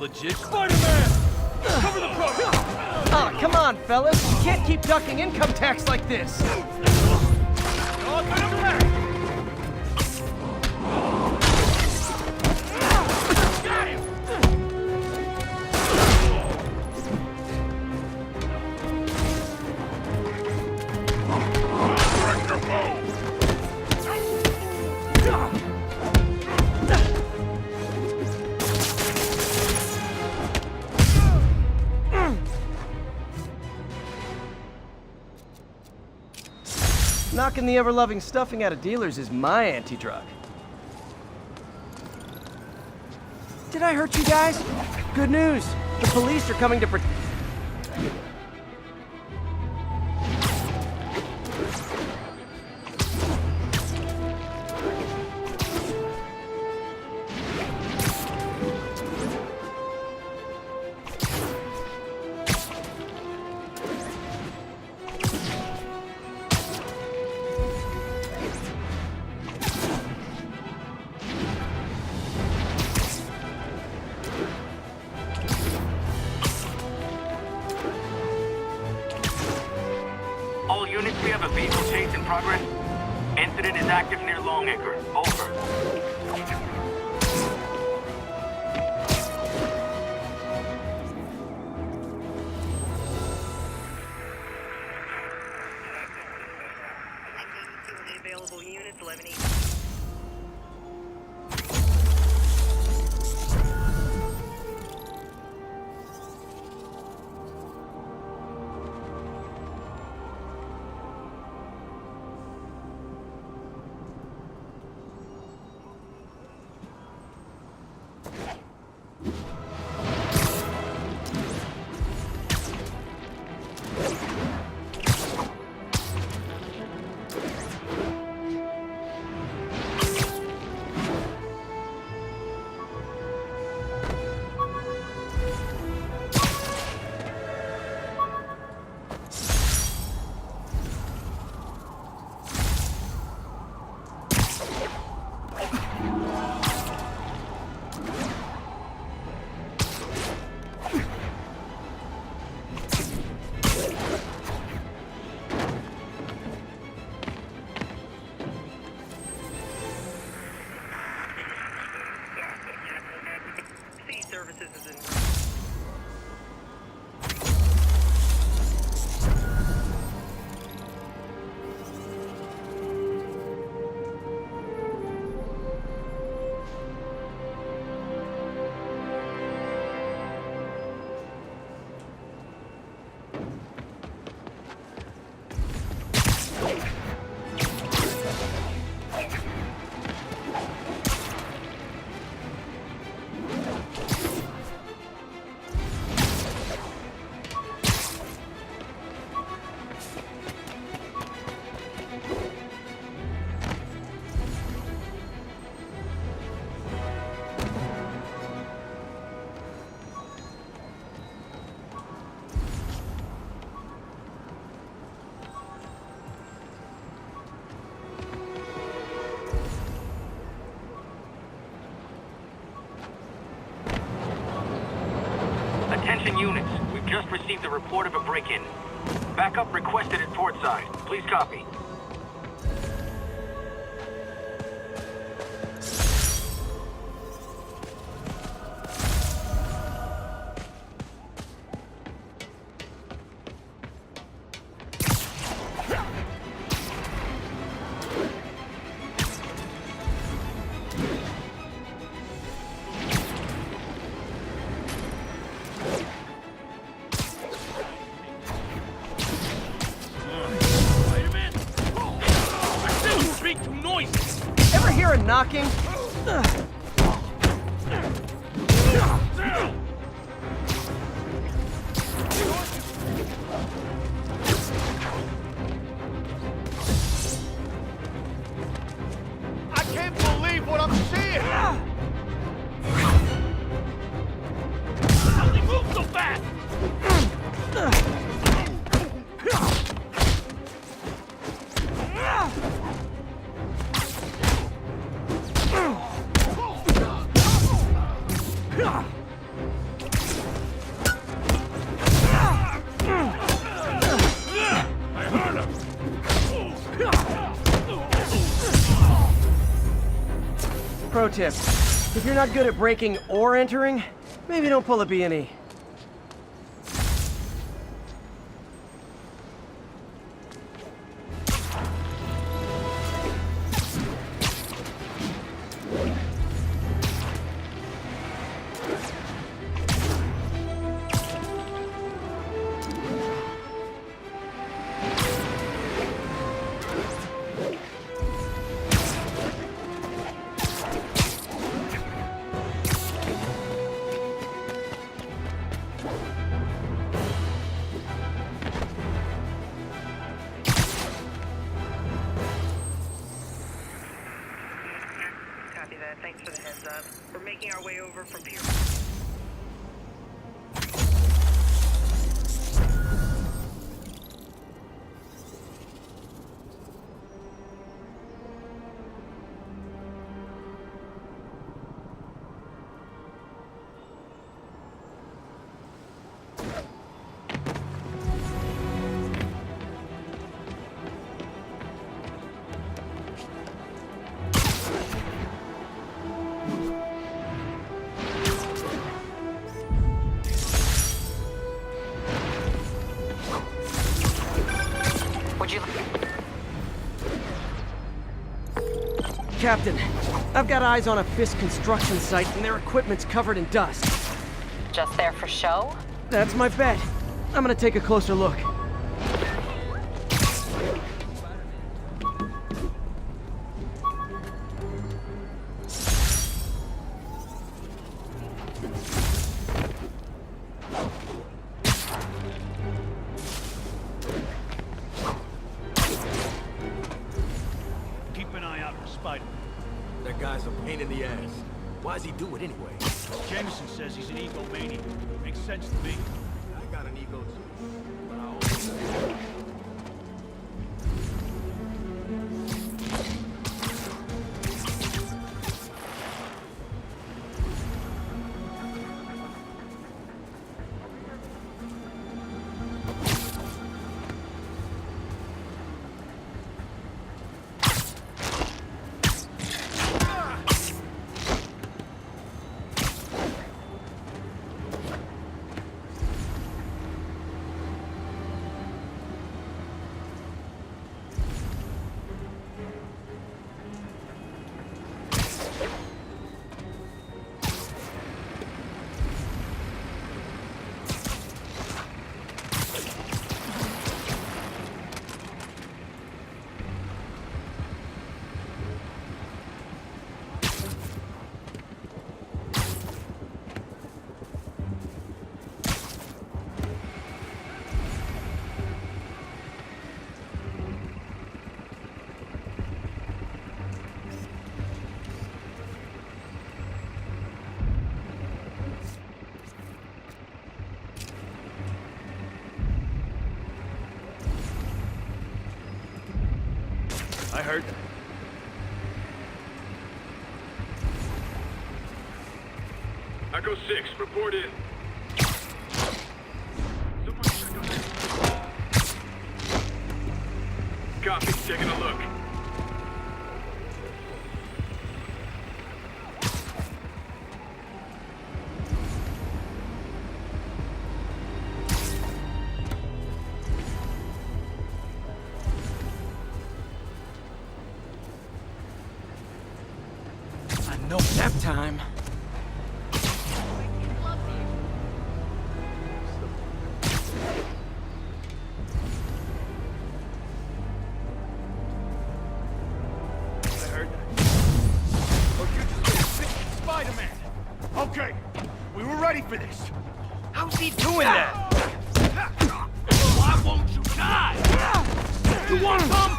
legit. Spider-Man! Cover the front! Ah, come on, fellas. You can't keep ducking income tax like this. Oh, good impact! Got him! Break your bow! Knocking the ever-loving stuffing out of dealers is my anti-drug. Did I hurt you guys? Good news. The police are coming to protect. All units, we have a vehicle chase in progress. Incident is active near Long Acre. Over. Available units, 11 each. Services is in. Attention units, we've just received a report of a break-in. Backup requested at Port Side. Please copy. Ever hear a knocking? I can't believe what I'm seeing! How did he move so fast? Pro tip. If you're not good at breaking or entering, maybe don't pull a B&E. Copy that. Thanks for the heads up. We're making our way over from Pier. Captain, I've got eyes on a Fisk construction site and their equipment's covered in dust. Just there for show? That's my bet. I'm gonna take a closer look. Keep an eye out for Spider-Man. That guy's a pain in the ass. Why does he do it anyway? Jameson says he's an egomaniac. Makes sense to me. I got an ego too. But I always... I heard that. Echo 6, report in. Someone check on that. Copy, taking a look. No nap time. I heard that. Oh, you just said Spider-Man. Okay, we were ready for this. How's he doing that? Why won't you die? You want some?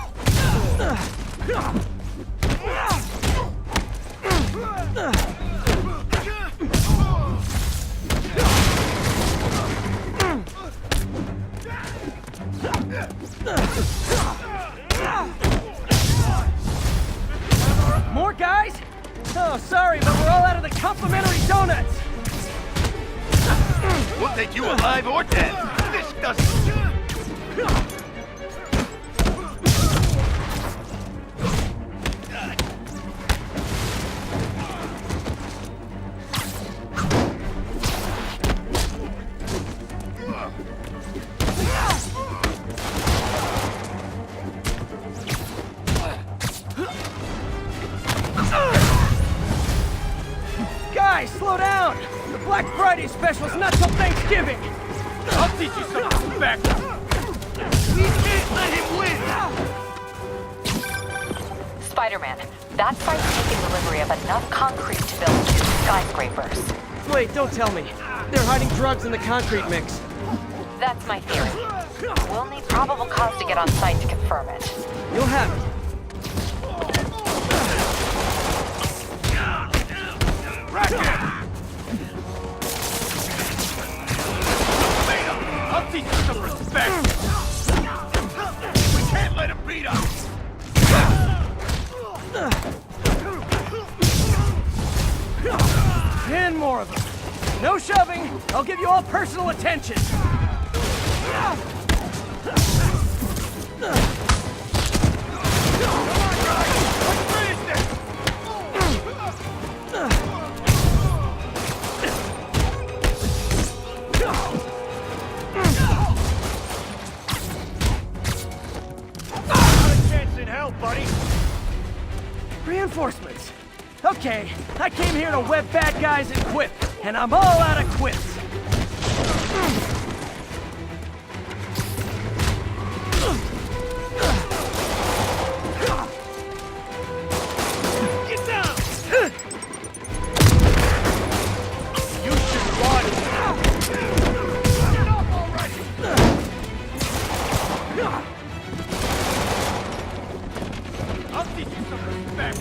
More guys? Oh, sorry, but we're all out of the complimentary donuts. We'll take you alive or dead. This doesn't... Guys, slow down! The Black Friday special's not till Thanksgiving! I'll teach you some respect! We can't let him win! Spider-Man, that site's taken delivery of enough concrete to build 2 skyscrapers. Wait, don't tell me. They're hiding drugs in the concrete mix. That's my theory. We'll need probable cause to get on site to confirm it. You'll have it. I'll teach you some respect! We can't let him beat us! 10 more of them. No shoving. I'll give you all personal attention. Buddy. Reinforcements. Okay, I came here to web bad guys and quip, and I'm all out of quips. Get down! You should run! Get up already! I'll teach you some respect.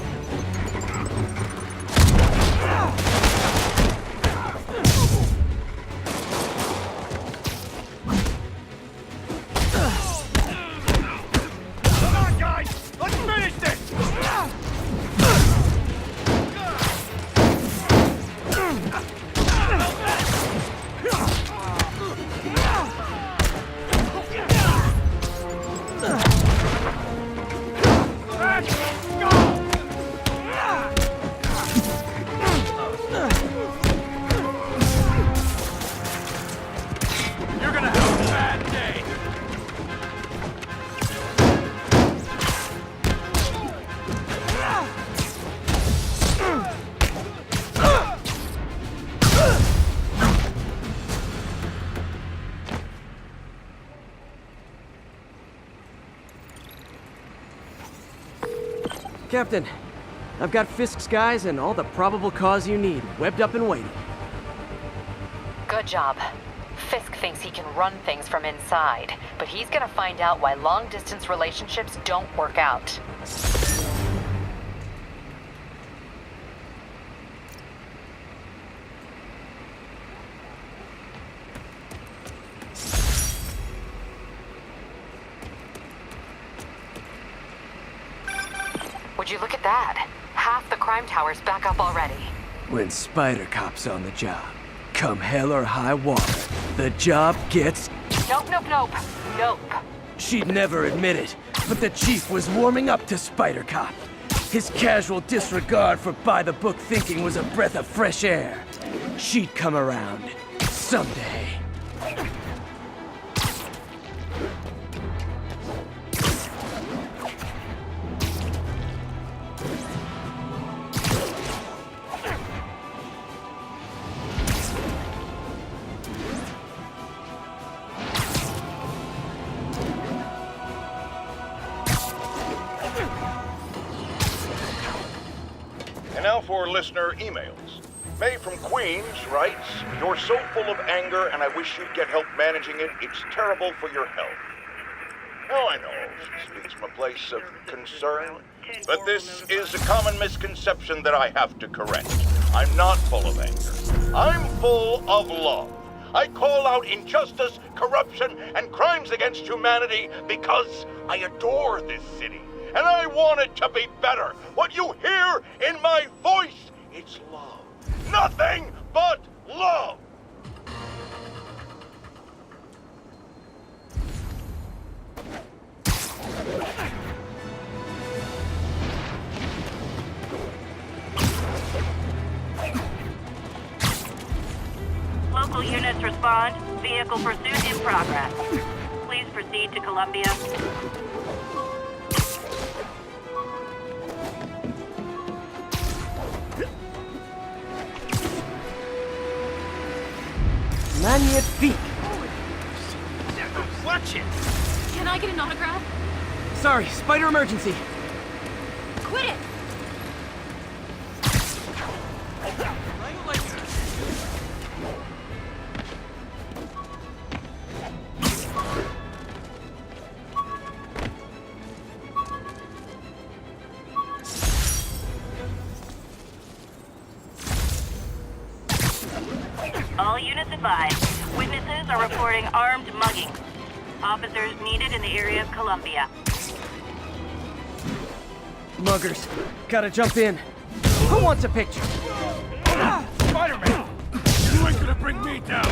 Come on, guys! Let's finish this! You're gonna have a bad day. Captain, I've got Fisk's guys and all the probable cause you need, webbed up and waiting. Good job. Fisk thinks he can run things from inside, but he's gonna find out why long-distance relationships don't work out. Would you look at that? Half the crime tower's back up already. When Spider Cop's on the job, come hell or high water, the job gets... Nope, nope, nope. Nope. She'd never admit it, but the chief was warming up to Spider Cop. His casual disregard for by-the-book thinking was a breath of fresh air. She'd come around someday. And now for listener emails. May from Queens writes, "You're so full of anger and I wish you'd get help managing it. It's terrible for your health." Now I know she speaks from a place of concern, but this is a common misconception that I have to correct. I'm not full of anger. I'm full of love. I call out injustice, corruption, and crimes against humanity because I adore this city. And I want it to be better. What you hear in my voice, it's love. Nothing but love. Local units respond. Vehicle pursuit in progress. Please proceed to Columbia. Magnifique! Reflection! Can I get an autograph? Sorry, spider emergency. Quit it! All units advised. Witnesses are reporting armed mugging. Officers needed in the area of Columbia. Muggers, gotta jump in. Who wants a picture? Spider-Man! You ain't gonna bring me down!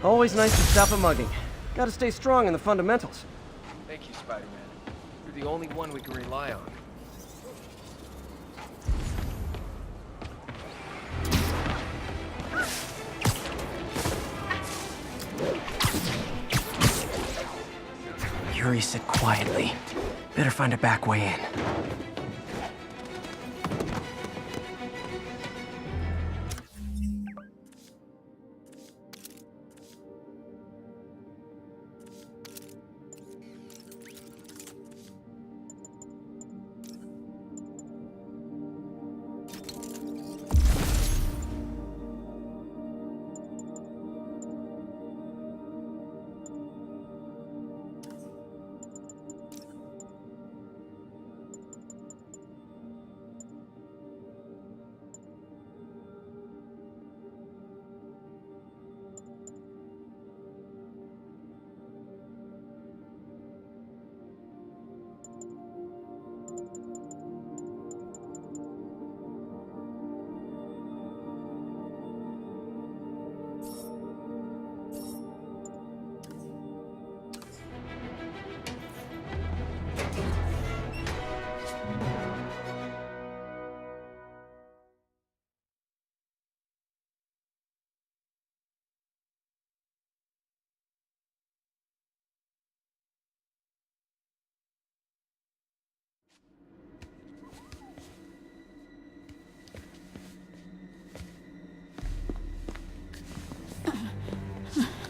Always nice to stop a mugging. Gotta stay strong in the fundamentals. Thank you, Spider-Man. You're the only one we can rely on. Yuri said quietly. Better find a back way in.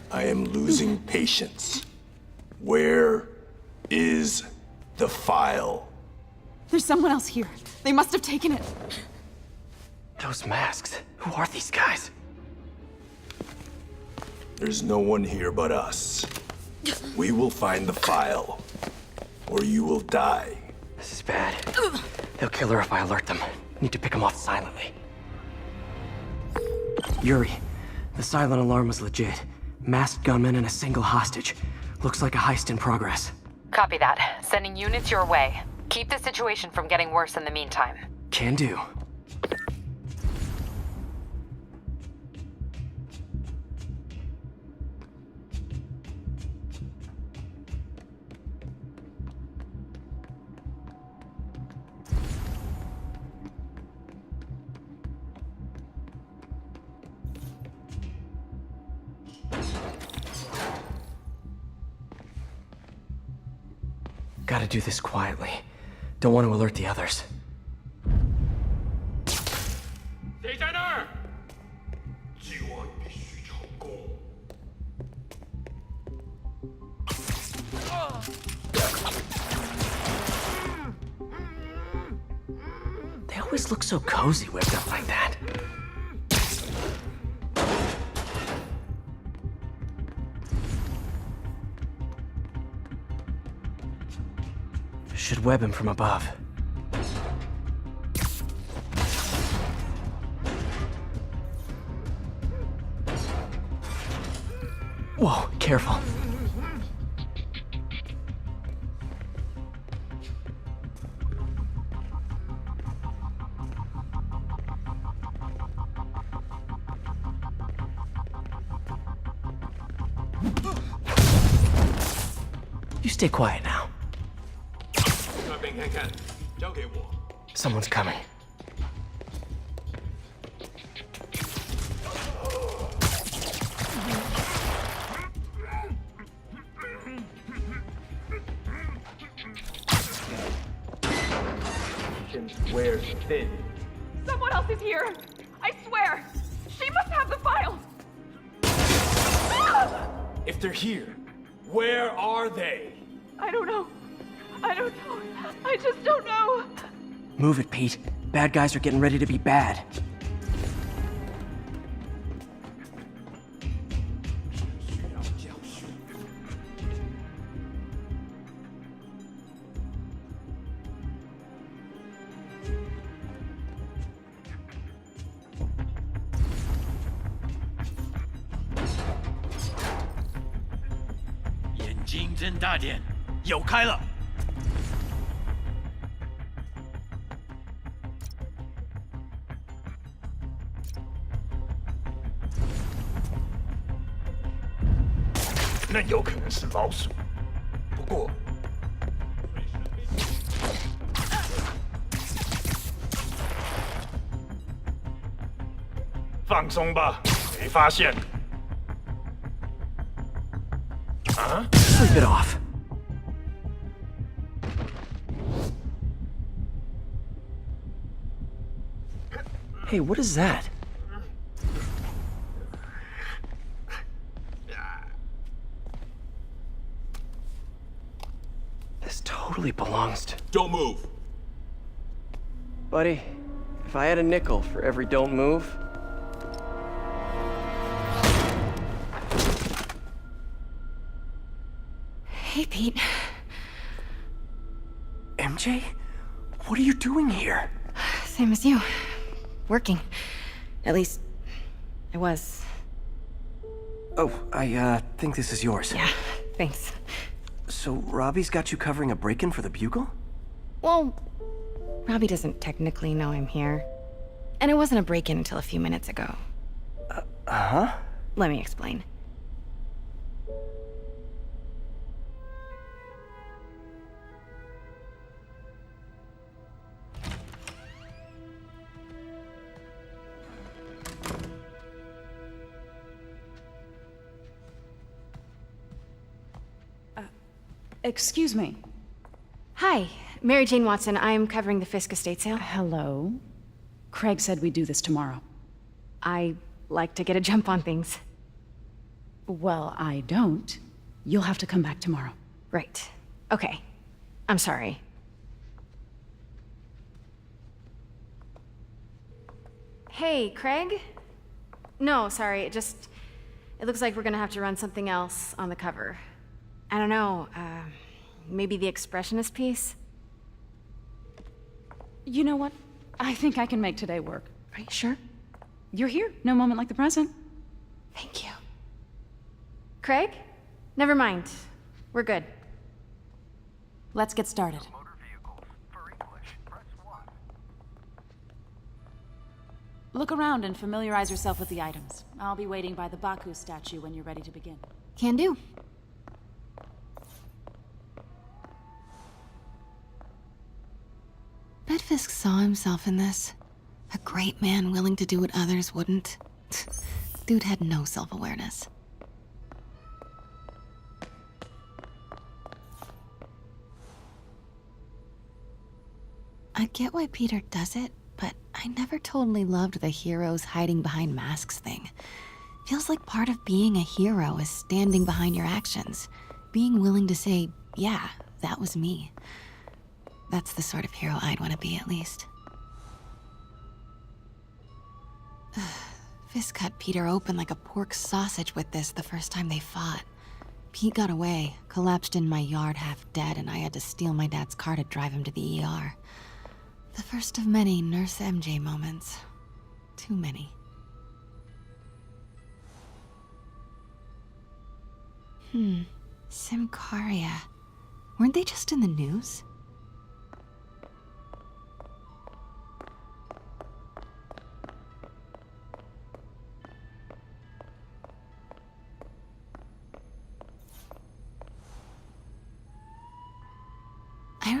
I am losing patience. Where is the file? There's someone else here. They must have taken it. Those masks. Who are these guys? There's no one here but us. We will find the file, or you will die. This is bad. They'll kill her if I alert them. Need to pick them off silently. Yuri, the silent alarm was legit. Masked gunmen and a single hostage. Looks like a heist in progress. Copy that. Sending units your way. Keep the situation from getting worse in the meantime. Can do. Gotta do this quietly. Don't want to alert the others. 谁在那儿？计划必须成功。They always look so cozy whipped up like that. Should web him from above. Whoa, careful. You stay quiet now. 那边看看，交给我。 Someone's coming. Where's Finn? Someone else is here! I swear! She must have the files! If they're here, where are they? I don't know. I don't know. I just don't know. Move it, Pete. Bad guys are getting ready to be bad. Sleep it off. Hey, what is that? This totally belongs to... Don't move. Buddy, if I had a nickel for every don't move... Hey, Pete. MJ? What are you doing here? Same as you. Working. At least, I was. Oh, I think this is yours. Yeah, thanks. So Robbie's got you covering a break-in for the Bugle? Well, Robbie doesn't technically know I'm here. And it wasn't a break-in until a few minutes ago. Uh-huh? Let me explain. Excuse me. Hi, Mary Jane Watson. I'm covering the Fisk estate sale. Hello. Craig said we'd do this tomorrow. I like to get a jump on things. Well, I don't. You'll have to come back tomorrow. Right. Okay. I'm sorry. Hey, Craig? No, sorry. It looks like we're gonna have to run something else on the cover. I don't know, maybe the expressionist piece? You know what? I think I can make today work. Are you sure? You're here. No moment like the present. Thank you. Craig? Never mind. We're good. Let's get started. Look around and familiarize yourself with the items. I'll be waiting by the Baku statue when you're ready to begin. Can do. Bet Fisk saw himself in this. A great man willing to do what others wouldn't. Dude had no self-awareness. I get why Peter does it, but I never totally loved the heroes hiding behind masks thing. Feels like part of being a hero is standing behind your actions. Being willing to say, yeah, that was me. That's the sort of hero I'd want to be, at least. Fisk cut Peter open like a pork sausage with this the first time they fought. Pete got away, collapsed in my yard half dead, and I had to steal my dad's car to drive him to the ER. The first of many Nurse MJ moments. Too many. Simcaria. Weren't they just in the news?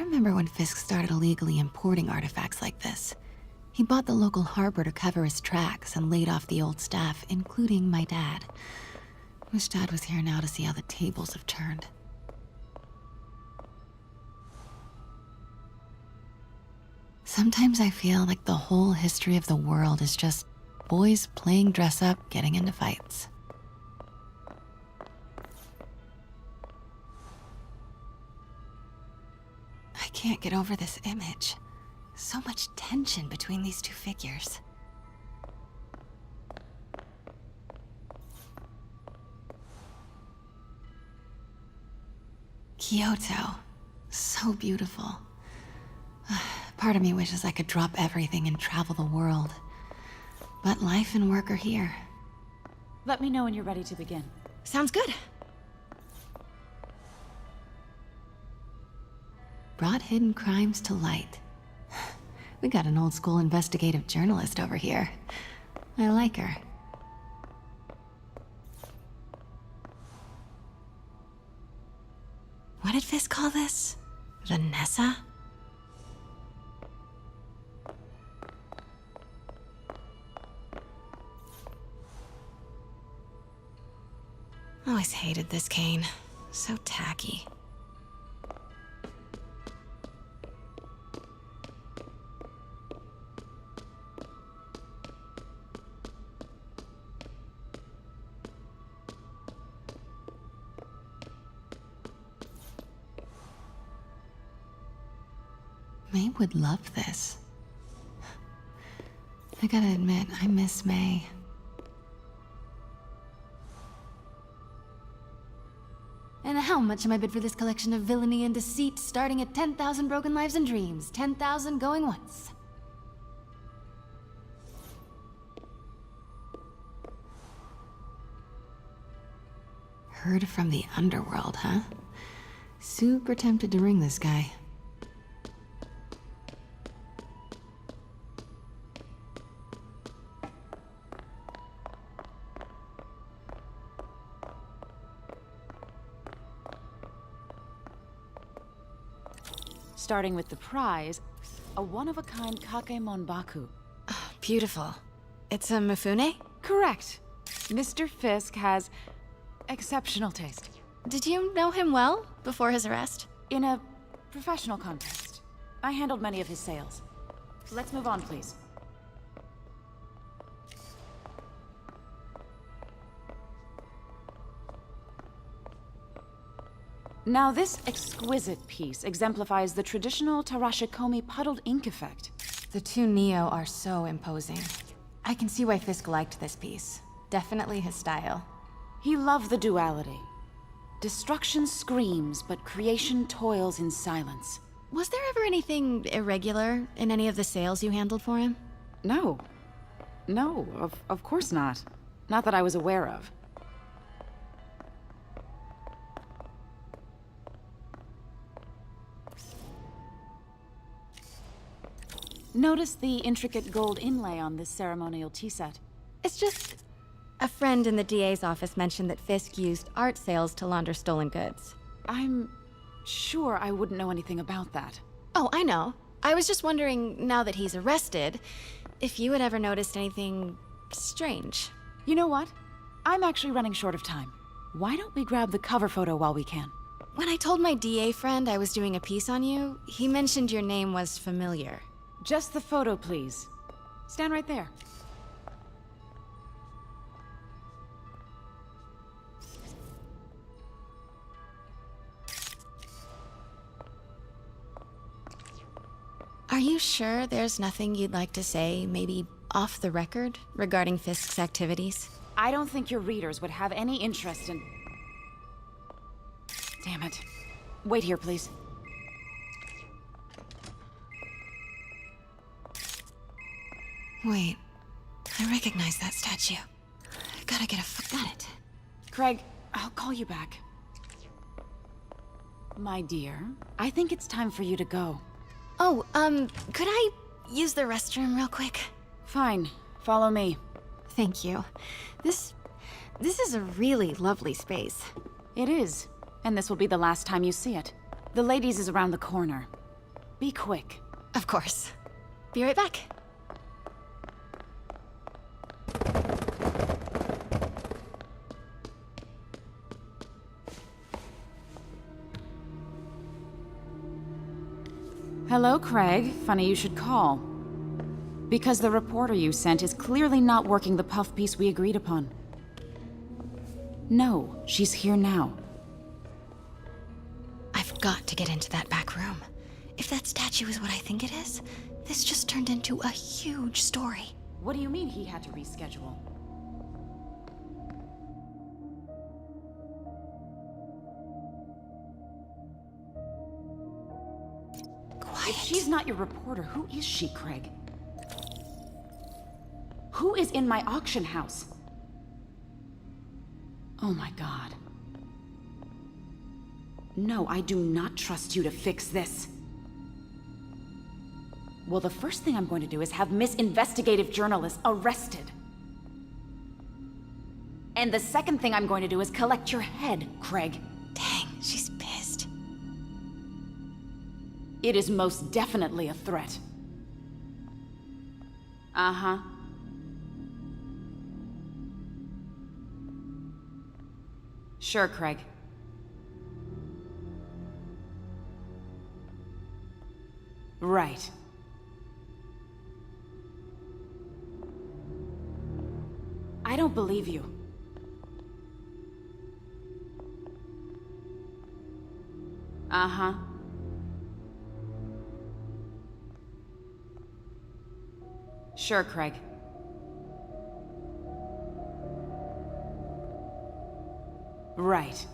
remember when Fisk started illegally importing artifacts like this. He bought the local harbor to cover his tracks and laid off the old staff, including my dad. Wish Dad was here now to see how the tables have turned. Sometimes I feel like the whole history of the world is just boys playing dress up, getting into fights. I can't get over this image. So much tension between these two figures. Kyoto. So beautiful. Part of me wishes I could drop everything and travel the world. But life and work are here. Let me know when you're ready to begin. Sounds good. Brought hidden crimes to light. We got an old school investigative journalist over here. I like her. What did Fisk call this? Vanessa? Always hated this cane. So tacky. May would love this. I gotta admit, I miss May. And how much am I bid for this collection of villainy and deceit, starting at 10,000 broken lives and dreams, 10,000 going once? Heard from the underworld, huh? Super tempted to ring this guy. Starting with the prize, a one-of-a-kind Kake Monbaku. Oh, beautiful. It's a Mifune? Correct. Mr. Fisk has exceptional taste. Did you know him well before his arrest? In a professional context, I handled many of his sales. Let's move on, please. Now, this exquisite piece exemplifies the traditional Tarashikomi puddled ink effect. The two Neo are so imposing. I can see why Fisk liked this piece. Definitely his style. He loved the duality. Destruction screams, but creation toils in silence. Was there ever anything irregular in any of the sales you handled for him? No. No, of course not. Not that I was aware of. Notice the intricate gold inlay on this ceremonial tea set. It's just... a friend in the DA's office mentioned that Fisk used art sales to launder stolen goods. I'm sure I wouldn't know anything about that. Oh, I know. I was just wondering, now that he's arrested, if you had ever noticed anything strange. You know what? I'm actually running short of time. Why don't we grab the cover photo while we can? When I told my DA friend I was doing a piece on you, he mentioned your name was familiar. Just the photo, please. Stand right there. Are you sure there's nothing you'd like to say, maybe off the record, regarding Fisk's activities? I don't think your readers would have any interest in... Damn it. Wait here, please. Wait. I recognize that statue. Gotta get a got it. Craig, I'll call you back. My dear, I think it's time for you to go. Oh, could I use the restroom real quick? Fine. Follow me. Thank you. This is a really lovely space. It is. And this will be the last time you see it. The ladies is around the corner. Be quick. Of course. Be right back. Hello, Craig. Funny you should call. Because the reporter you sent is clearly not working the puff piece we agreed upon. No, she's here now. I've got to get into that back room. If that statue is what I think it is, this just turned into a huge story. What do you mean he had to reschedule? Quiet. If she's not your reporter, who is she, Craig? Who is in my auction house? Oh my god. No, I do not trust you to fix this. Well, the first thing I'm going to do is have Miss Investigative Journalist arrested. And the second thing I'm going to do is collect your head, Craig. Dang, she's pissed. It is most definitely a threat. Uh-huh. Sure, Craig. Right. I don't believe you. Uh-huh. Sure, Craig. Right.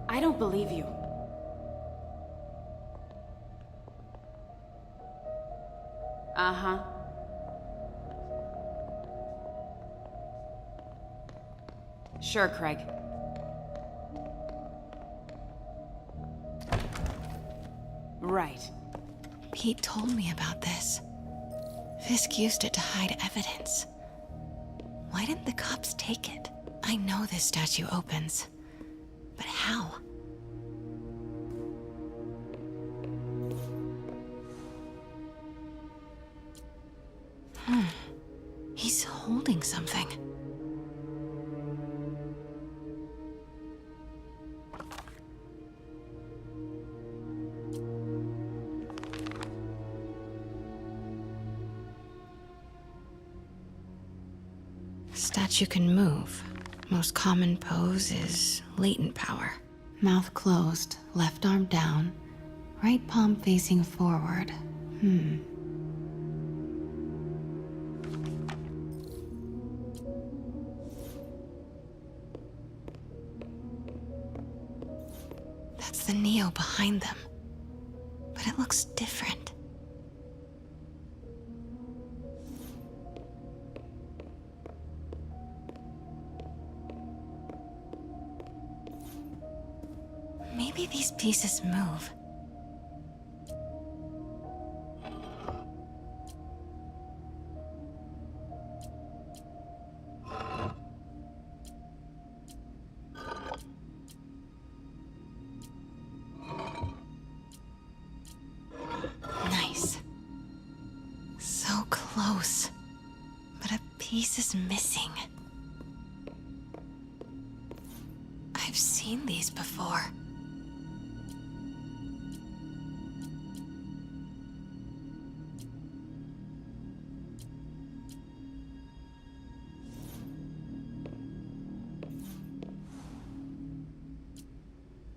I don't believe you. Uh-huh. Sure, Craig. Right. Pete told me about this. Fisk used it to hide evidence. Why didn't the cops take it? I know this statue opens. But how? He's holding something. Statue can move. Most common pose is latent power. Mouth closed, left arm down, right palm facing forward. That's the Neo behind them. But it looks different. Maybe these pieces move. Nice. So close. But a piece is missing. I've seen these before.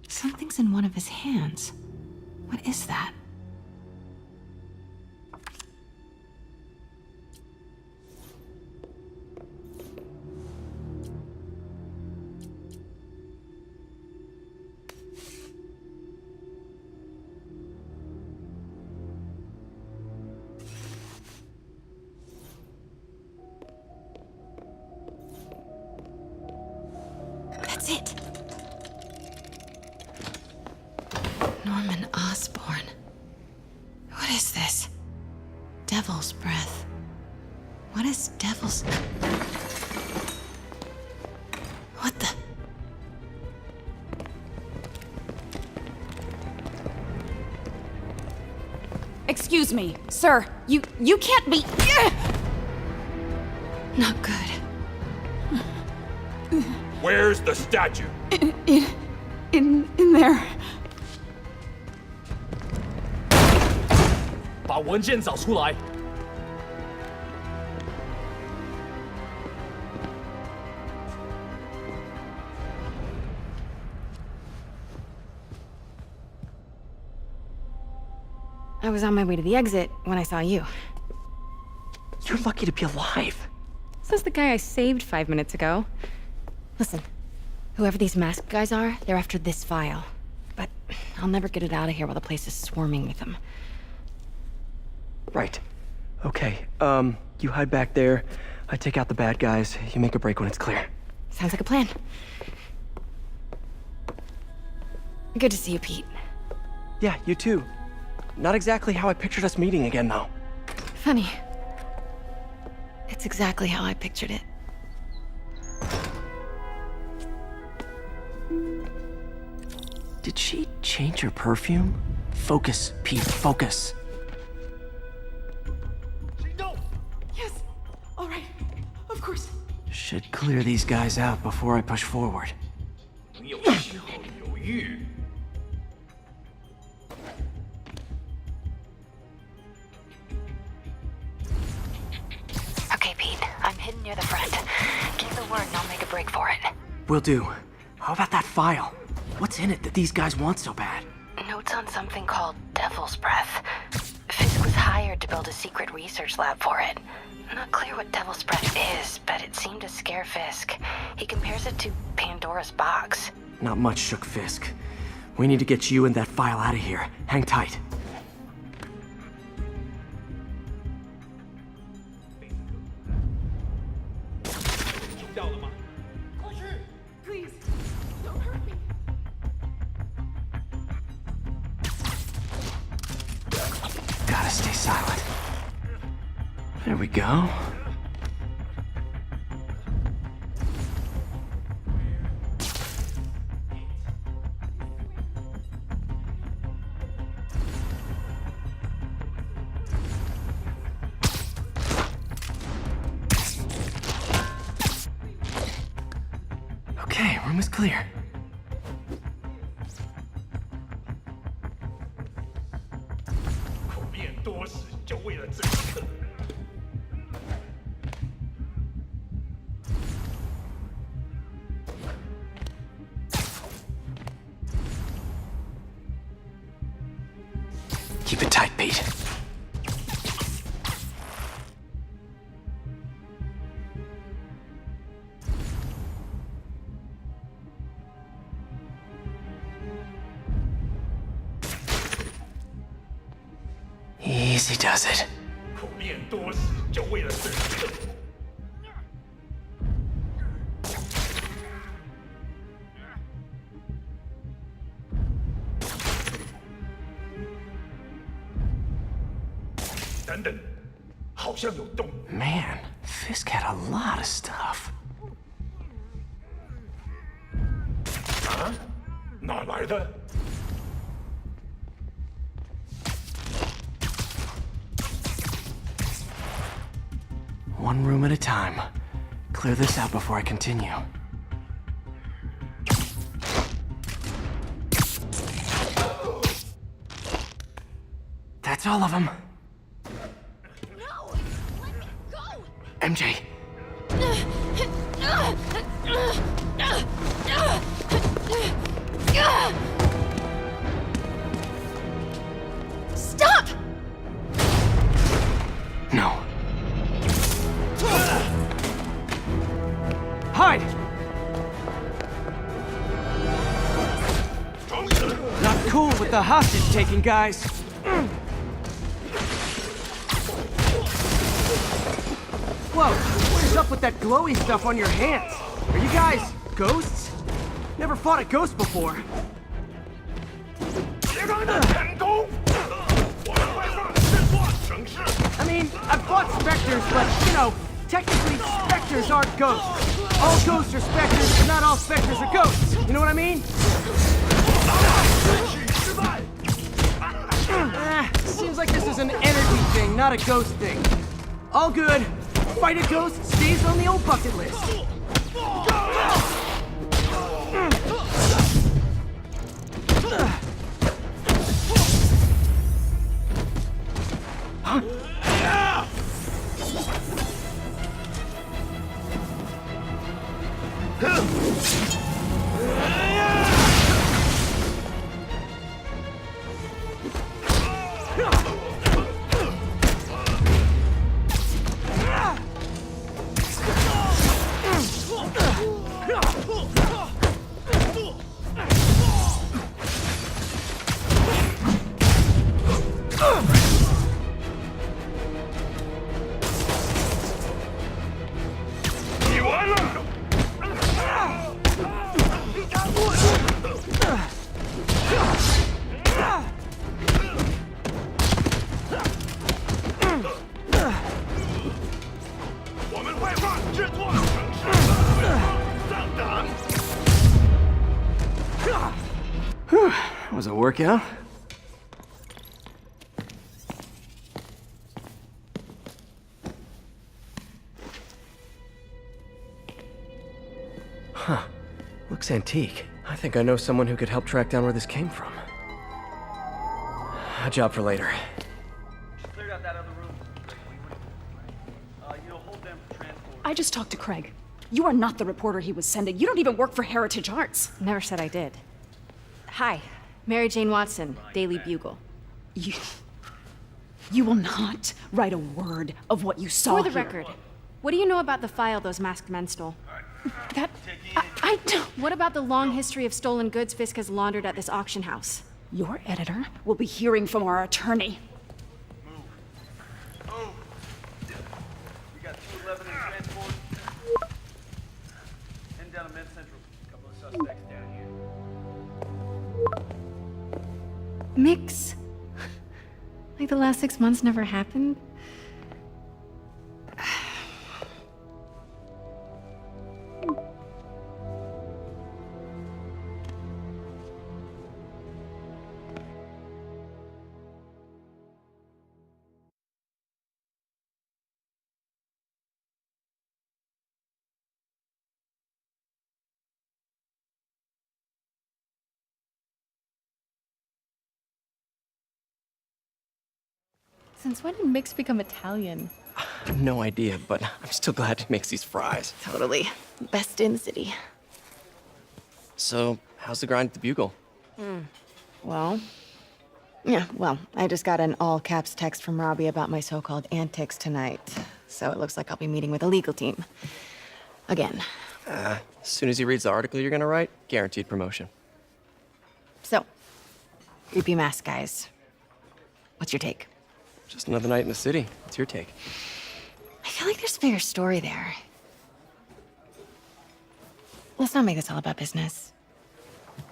Something's in one of his hands. What is that? That's it. Norman Osborn. What is this? Devil's breath. What is devil's... What the... Excuse me, sir. You can't be. Not good. Where's the statue? In there. 把文件找出来。 I was on my way to the exit when I saw you. You're lucky to be alive. Says the guy I saved 5 minutes ago. Listen, whoever these masked guys are, they're after this file. But I'll never get it out of here while the place is swarming with them. Right. Okay, you hide back there. I take out the bad guys. You make a break when it's clear. Sounds like a plan. Good to see you, Pete. Yeah, you too. Not exactly how I pictured us meeting again, though. Funny. It's exactly how I pictured it. Did she change her perfume? Focus, Pete, focus. Yes. All right. Of course. Should clear these guys out before I push forward. 能有丝毫犹豫。 Okay, Pete. I'm hidden near the front. Give the word and I'll make a break for it. Will do. How about that file? What's in it that these guys want so bad? Notes on something called Devil's Breath. Fisk was hired to build a secret research lab for it. Not clear what Devil's Breath is, but it seemed to scare Fisk. He compares it to Pandora's box. Not much shook Fisk. We need to get you and that file out of here. Hang tight. Please, don't hurt me. Gotta stay silent. There we go. Okay, room is clear. Keep it tight, Pete. Easy does it. 口变多时，就为了这一刻。 等等，好像有动。 Man, Fisk had a lot of stuff. 啊？哪来的？ One room at a time. Clear this out before I continue. That's all of them. No! Let me go! MJ. Stop! No. Hide! Not cool with the hostage taking, guys. Whoa, what is up with that glowy stuff on your hands? Are you guys ghosts? Never fought a ghost before. I mean, I've fought specters, but, you know, technically specters aren't ghosts. All ghosts are specters, but not all specters are ghosts. You know what I mean? Seems like this is was an energy thing, not a ghost thing. All good. Fight a ghost stays on the old bucket list. Was a workout? Huh. Looks antique. I think I know someone who could help track down where this came from. A job for later. Cleared out that other room. Hold them for transport. I just talked to Craig. You are not the reporter he was sending. You don't even work for Heritage Arts. Never said I did. Hi, Mary Jane Watson, Daily Bugle. You will not write a word of what you saw For the here. record, what do you know about the file those masked men stole? I don't... What about the long history of stolen goods Fisk has laundered at this auction house? Your editor will be hearing from our attorney. Move. We got 211 in transport. Heading down to Med Central. Couple of suspects down here. Mix? Like the last 6 months never happened? Since when did Mix become Italian? No idea, but I'm still glad he makes these fries. Totally. Best in the city. So, how's the grind at the Bugle? Well, I just got an all-caps text from Robbie about my so-called antics tonight. So it looks like I'll be meeting with a legal team. Again. As soon as he reads the article you're gonna write, guaranteed promotion. So, creepy mask guys. What's your take? Just another night in the city. What's your take? I feel like there's a bigger story there. Let's not make this all about business.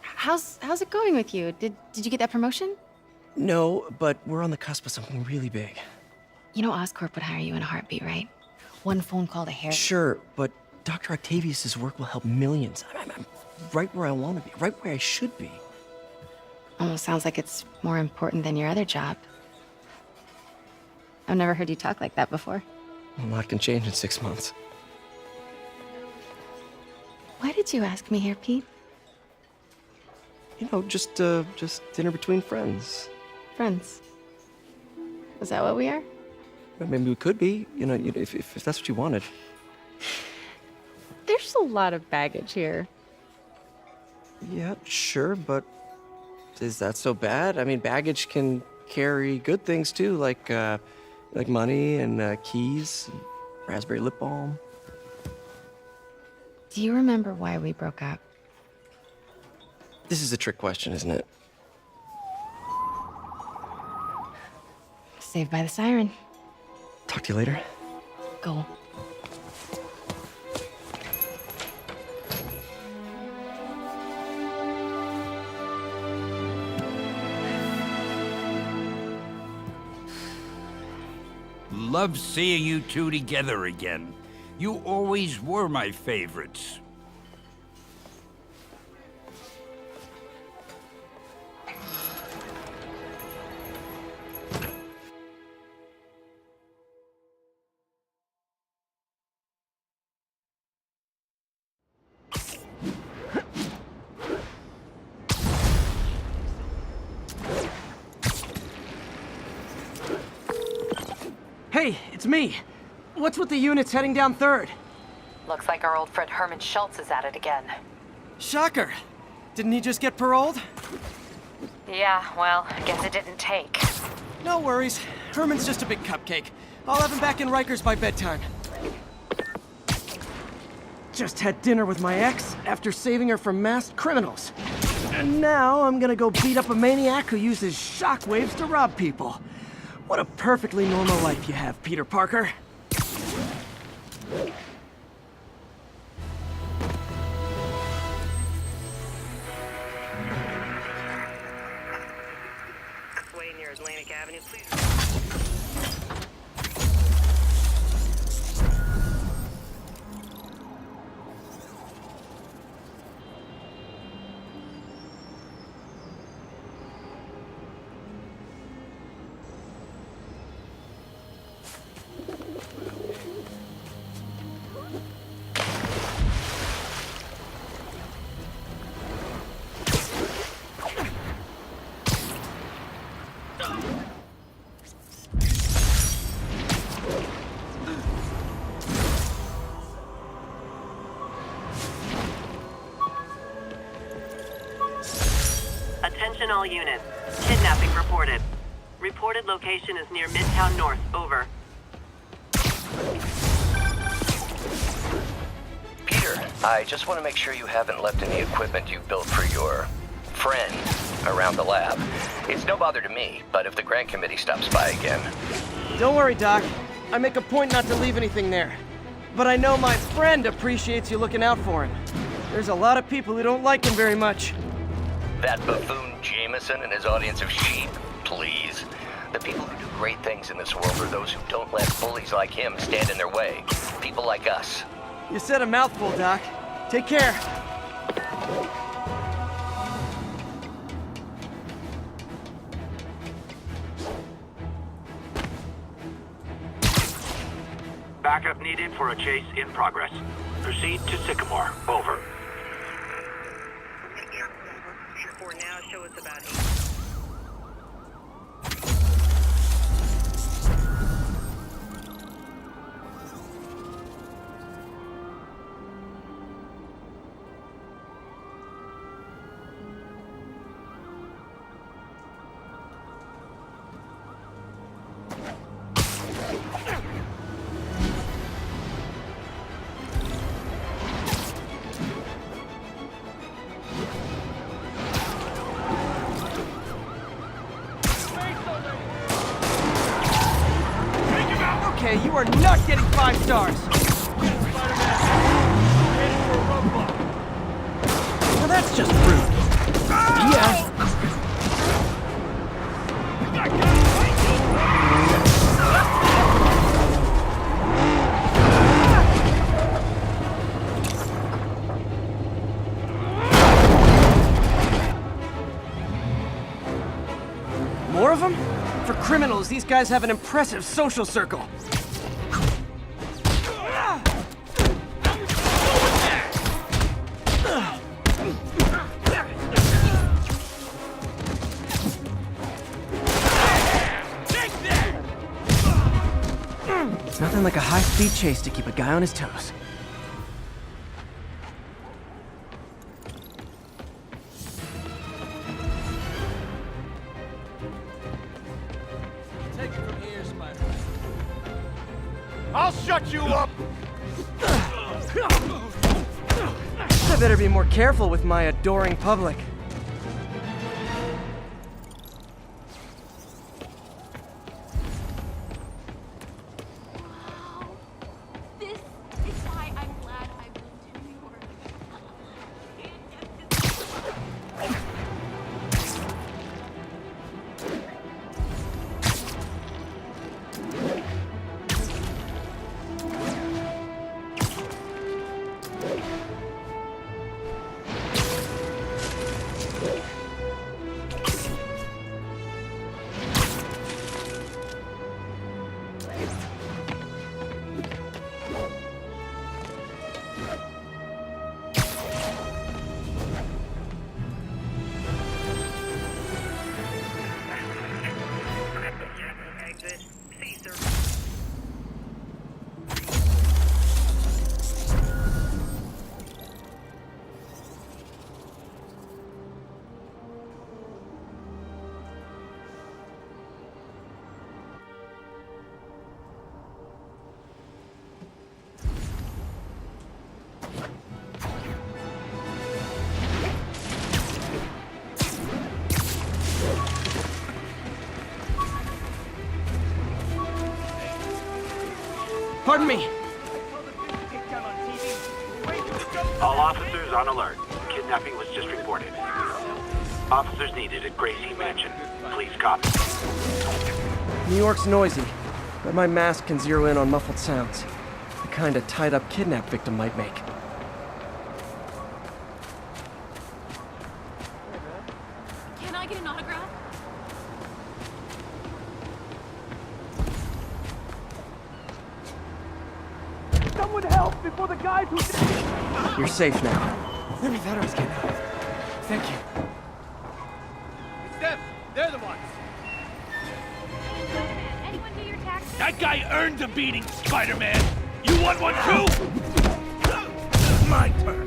How's it going with you? Did you get that promotion? No, but we're on the cusp of something really big. You know Oscorp would hire you in a heartbeat, right? One phone call to Harry. Sure, but Dr. Octavius's work will help millions. I'm right where I want to be, right where I should be. Almost sounds like it's more important than your other job. I've never heard you talk like that before. A lot can change in 6 months. Why did you ask me here, Pete? You know, just dinner between friends. Friends. Is that what we are? Well, maybe we could be, if that's what you wanted. There's a lot of baggage here. Yeah, sure, but is that so bad? I mean, baggage can carry good things too, like money and keys, and raspberry lip balm. Do you remember why we broke up? This is a trick question, isn't it? Saved by the siren. Talk to you later. Go. Love seeing you two together again. You always were my favorites. Hey, it's me. What's with the units heading down 3rd? Looks like our old friend Herman Schultz is at it again. Shocker. Didn't he just get paroled? Yeah, well, I guess it didn't take. No worries. Herman's just a big cupcake. I'll have him back in Rikers by bedtime. Just had dinner with my ex after saving her from masked criminals. And now I'm gonna go beat up a maniac who uses shockwaves to rob people. What a perfectly normal life you have, Peter Parker. Way near Atlantic Avenue, please. Attention all units. Kidnapping reported. Reported location is near Midtown North. Over. Peter, I just want to make sure you haven't left any equipment you built for your friend around the lab. It's no bother to me, but if the grant committee stops by again... Don't worry, Doc. I make a point not to leave anything there. But I know my friend appreciates you looking out for him. There's a lot of people who don't like him very much. That buffoon Jameson and his audience of sheep, please. The people who do great things in this world are those who don't let bullies like him stand in their way. People like us. You said a mouthful, Doc. Take care. Backup needed for a chase in progress. Proceed to Sycamore. Over. For now, show us about 8. Okay, you are not getting 5 stars. Well, that's just rude. Yeah. More of them? For criminals, these guys have an impressive social circle. Nothing like a high-speed chase to keep a guy on his toes. Take it from here, Spider-Man. I'll shut you up! I better be more careful with my adoring public. Exit. C, sir. Pardon me. All officers on alert. Kidnapping was just reported. Officers needed at Gracie Mansion. Please copy. New York's noisy, but my mask can zero in on muffled sounds. The kind a tied-up kidnap victim might make. Can I get an autograph? Someone help before the guys who... You're safe now. Never thought I was getting out. Thank you. It's them. They're the ones. Anyone do your taxes? That guy earned a beating, Spider-Man. You want one too? My turn.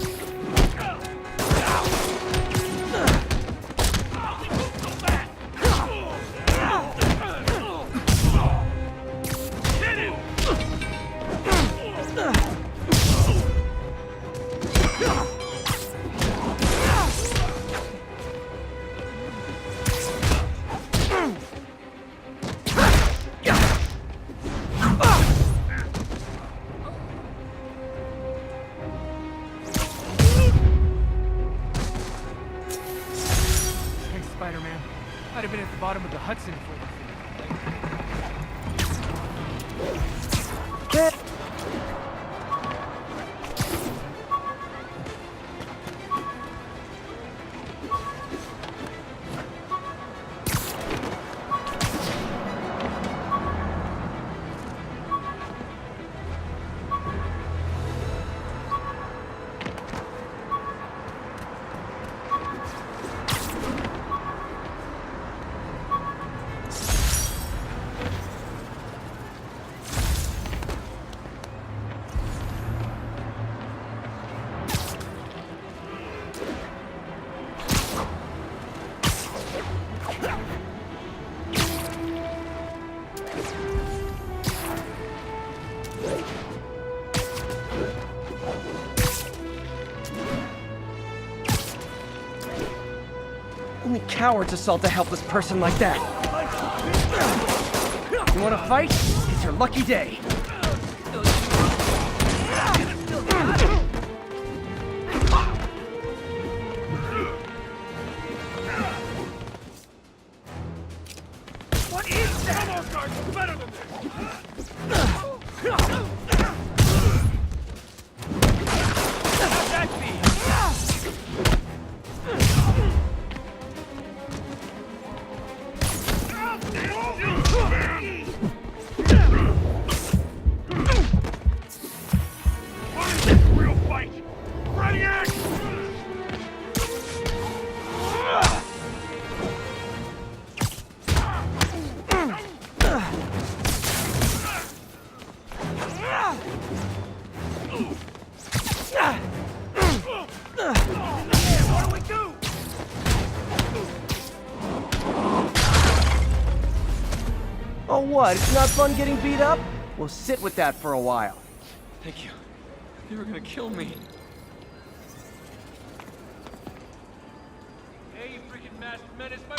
Spider-Man. I'd have been at the bottom of the Hudson for you. Only cowards assault a helpless person like that. You want to fight? It's your lucky day. What is that? Come on, guards, we're better than this. How'd that be? Oh, what? It's not fun getting beat up? We'll sit with that for a while. Thank you. They were gonna kill me. Hey, you freaking masked menace, my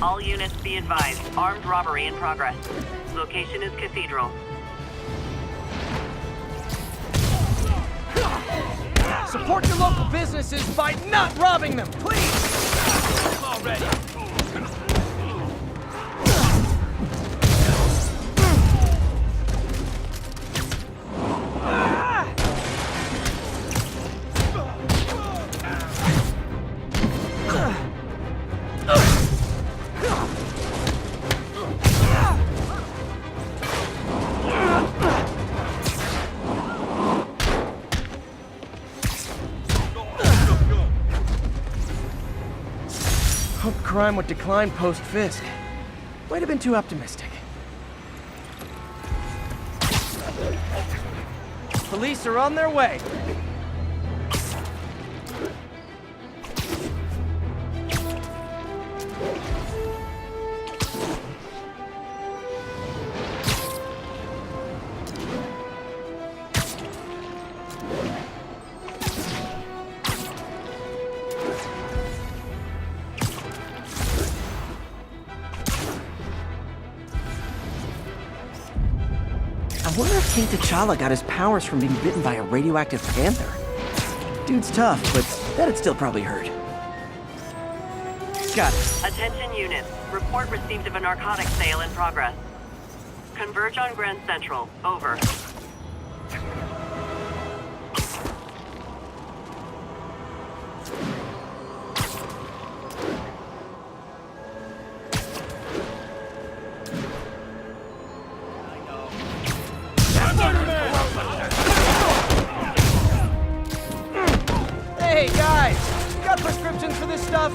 All units be advised. Armed robbery in progress. Location is Cathedral. Support your local businesses by not robbing them, please! I'm already. Hoped crime would decline post-Fisk. Might have been too optimistic. Police are on their way. I wonder if King T'Challa got his powers from being bitten by a radioactive panther. Dude's tough, but that'd still probably hurt. Got it. Attention units. Report received of a narcotics sale in progress. Converge on Grand Central. Over. Hey, guys! You got prescriptions for this stuff?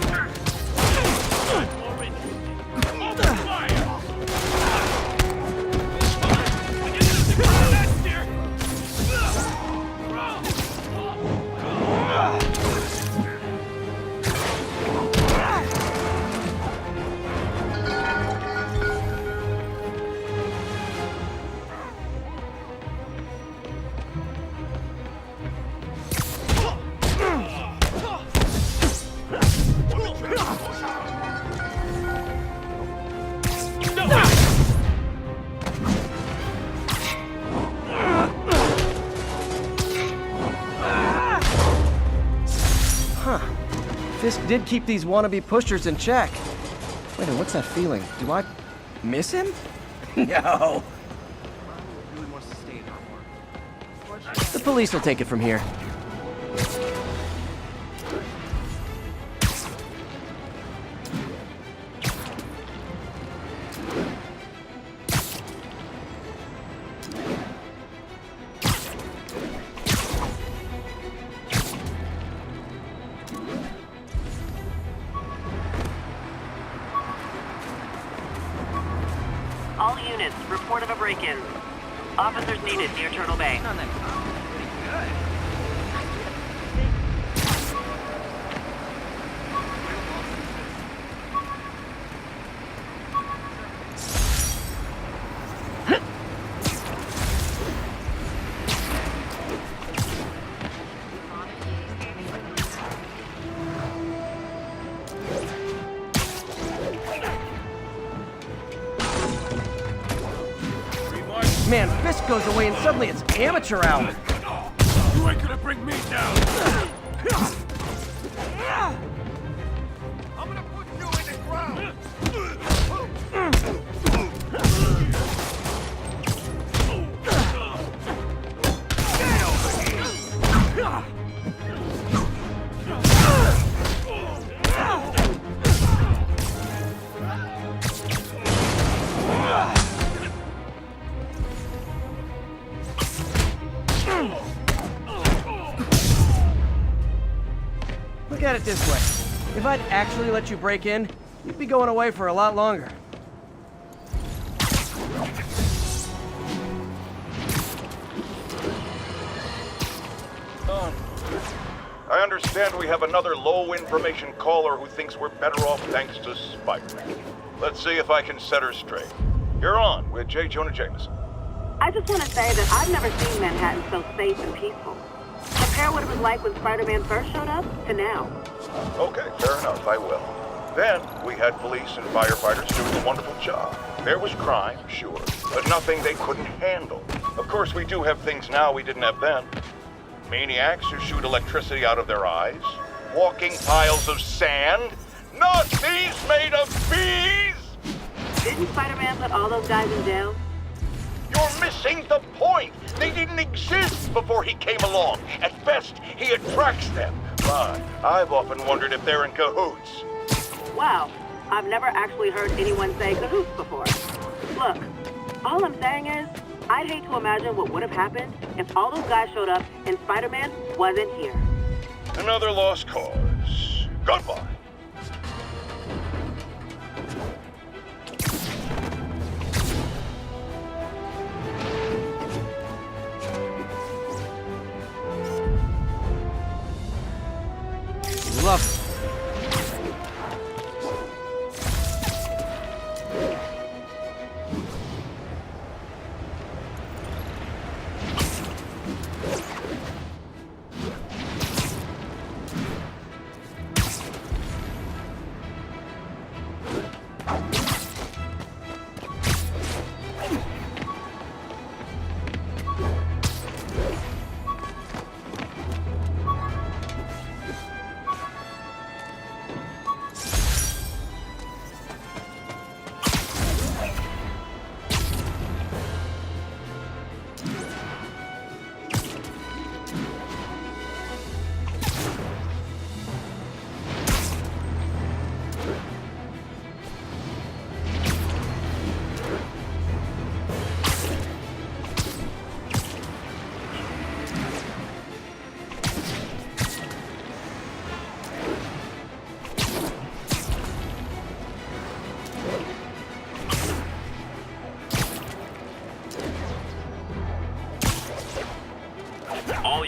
Fisk did keep these wannabe pushers in check. Wait a minute, what's that feeling? Do I miss him? No. The police will take it from here. All units, report of a break-in. Officers needed near Turtle Bay. Man, Fisk goes away and suddenly it's amateur hour. You ain't gonna bring me down. I'm gonna put you in the ground. Get over here. Look at it this way. If I'd actually let you break in, you'd be going away for a lot longer. I understand we have another low-information caller who thinks we're better off thanks to Spider-Man. Let's see if I can set her straight. You're on with J. Jonah Jameson. I just want to say that I've never seen Manhattan so safe and peaceful. Compare what it was like when Spider-Man first showed up to now. Okay, fair enough, I will. Then, we had police and firefighters doing a wonderful job. There was crime, sure, but nothing they couldn't handle. Of course, we do have things now we didn't have then. Maniacs who shoot electricity out of their eyes, walking piles of sand, Nazis made of bees! Didn't Spider-Man put all those guys in jail? You're missing the point! They didn't exist before he came along. At best, he attracts them. But I've often wondered if they're in cahoots. Wow, I've never actually heard anyone say cahoots before. Look, all I'm saying is, I'd hate to imagine what would have happened if all those guys showed up and Spider-Man wasn't here. Another lost cause. Goodbye. Love it.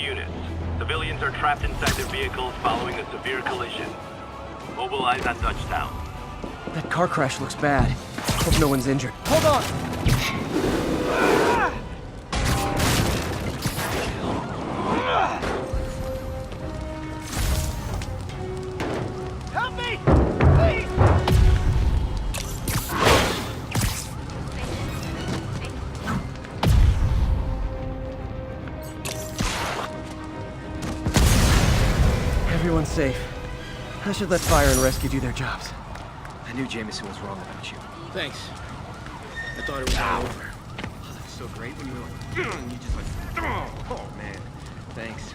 units. Civilians are trapped inside their vehicles following a severe collision. Mobilize on touchdown. That car crash looks bad. Hope no one's injured. Hold on! Help me! Please! Everyone's safe. I should let fire and rescue do their jobs. I knew Jameson was wrong about you. Thanks. I thought it was all over. Oh, that was so great when you were like, and you just like, oh man, thanks.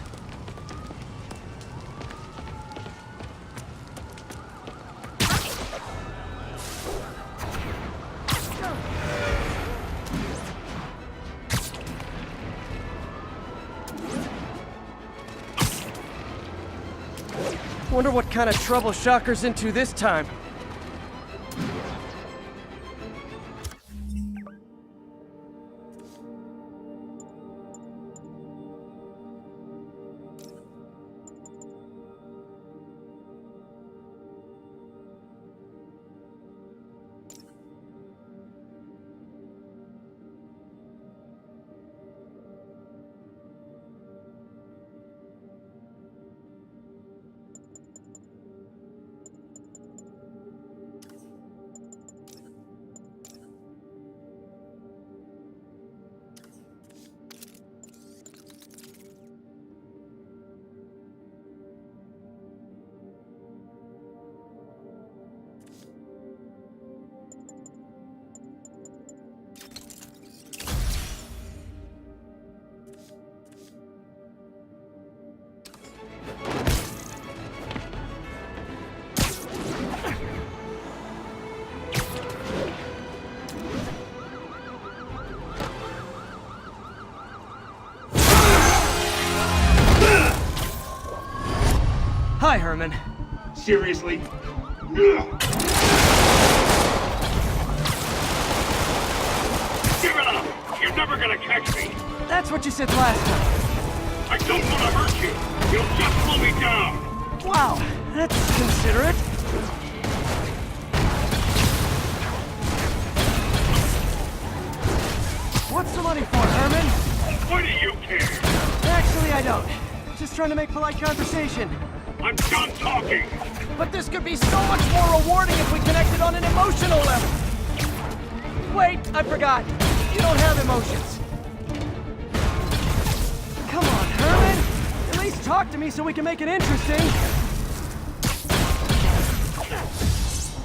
Wonder what kind of trouble Shocker's into this time. Hi, Herman. Seriously? Give it up! You're never gonna catch me! That's what you said last time. I don't want to hurt you! You'll just slow me down! Wow, that's considerate. What's the money for, Herman? Why do you care? Actually, I don't. Just trying to make polite conversation. I'm done talking! But this could be so much more rewarding if we connected on an emotional level. Wait, I forgot. You don't have emotions. Come on, Herman. At least talk to me so we can make it interesting.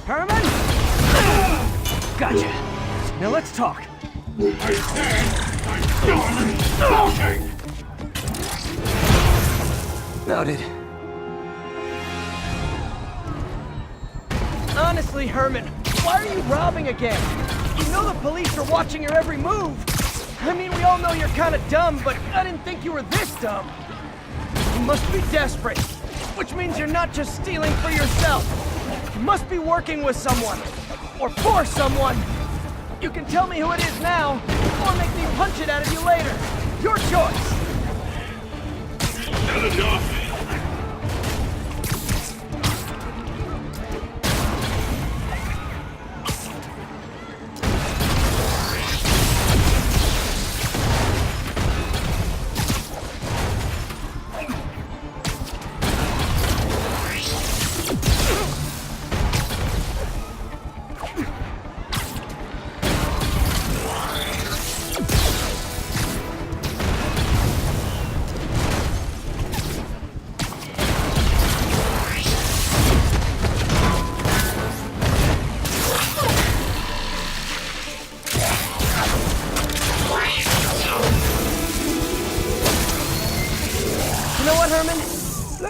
Herman? Gotcha. Now let's talk. I said I'm done talking! Noted. Honestly, Herman, why are you robbing again? You know the police are watching your every move. I mean, we all know you're kind of dumb, but I didn't think you were this dumb. You must be desperate, which means you're not just stealing for yourself. You must be working with someone, or for someone. You can tell me who it is now, or make me punch it out of you later. Your choice. Not enough!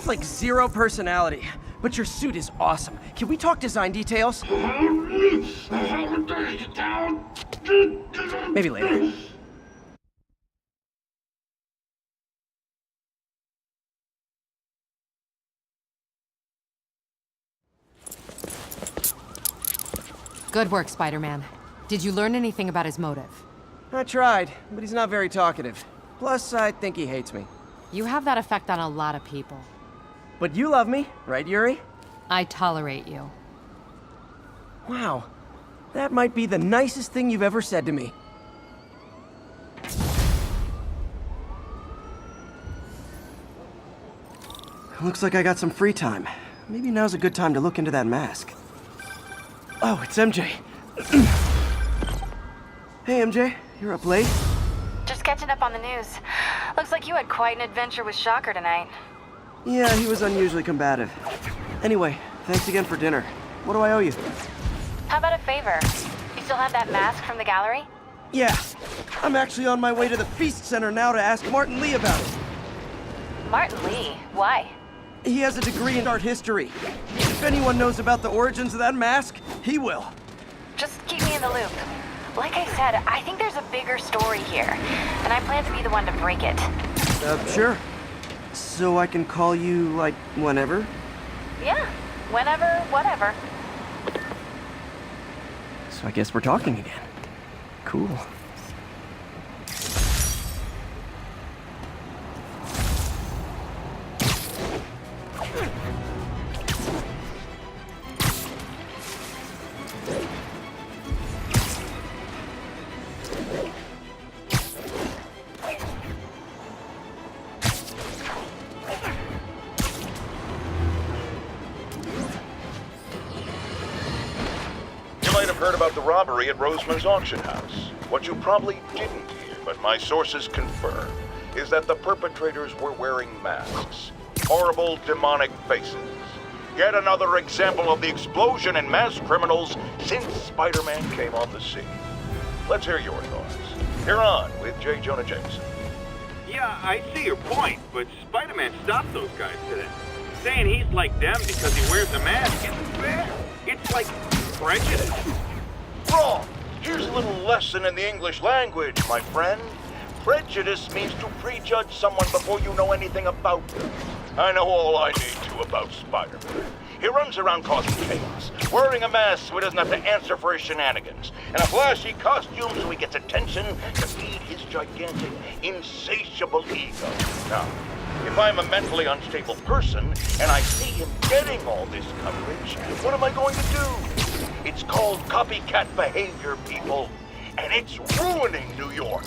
Like zero personality, but your suit is awesome. Can we talk design details? Maybe later. Good work, Spider-Man. Did you learn anything about his motive? I tried, but he's not very talkative. Plus, I think he hates me. You have that effect on a lot of people. But you love me, right, Yuri? I tolerate you. Wow. That might be the nicest thing you've ever said to me. Looks like I got some free time. Maybe now's a good time to look into that mask. Oh, it's MJ. Hey, MJ. You're up late? Just catching up on the news. Looks like you had quite an adventure with Shocker tonight. Yeah, he was unusually combative. Anyway, thanks again for dinner. What do I owe you? How about a favor? You still have that mask from the gallery? Yeah. I'm actually on my way to the Feast Center now to ask Martin Lee about it. Martin Lee? Why? He has a degree in art history. If anyone knows about the origins of that mask, he will. Just keep me in the loop. Like I said, I think there's a bigger story here, and I plan to be the one to break it. Sure. So I can call you, like, whenever? Yeah, whenever, whatever. So I guess we're talking again. Cool. Heard about the robbery at Roseman's auction house. What you probably didn't hear, but my sources confirm, is that the perpetrators were wearing masks. Horrible, demonic faces. Yet another example of the explosion in mass criminals since Spider-Man came on the scene. Let's hear your thoughts. You're on with J. Jonah Jameson. Yeah, I see your point, but Spider-Man stopped those guys today. Saying he's like them because he wears a mask isn't fair. It's like prejudice. Wrong! Here's a little lesson in the English language, my friend. Prejudice means to prejudge someone before you know anything about them. I know all I need to about Spider-Man. He runs around causing chaos, wearing a mask so he doesn't have to answer for his shenanigans, and a flashy costume so he gets attention to feed his gigantic, insatiable ego. Now, if I'm a mentally unstable person and I see him getting all this coverage, what am I going to do? It's called copycat behavior, people, and it's ruining New York.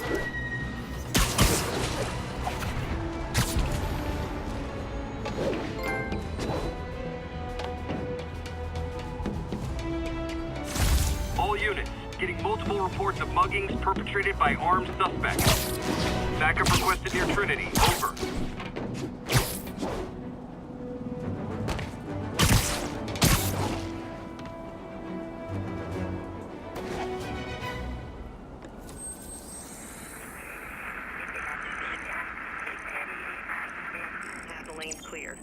All units, getting multiple reports of muggings perpetrated by armed suspects. Backup requested near Trinity. Over. The lane's cleared.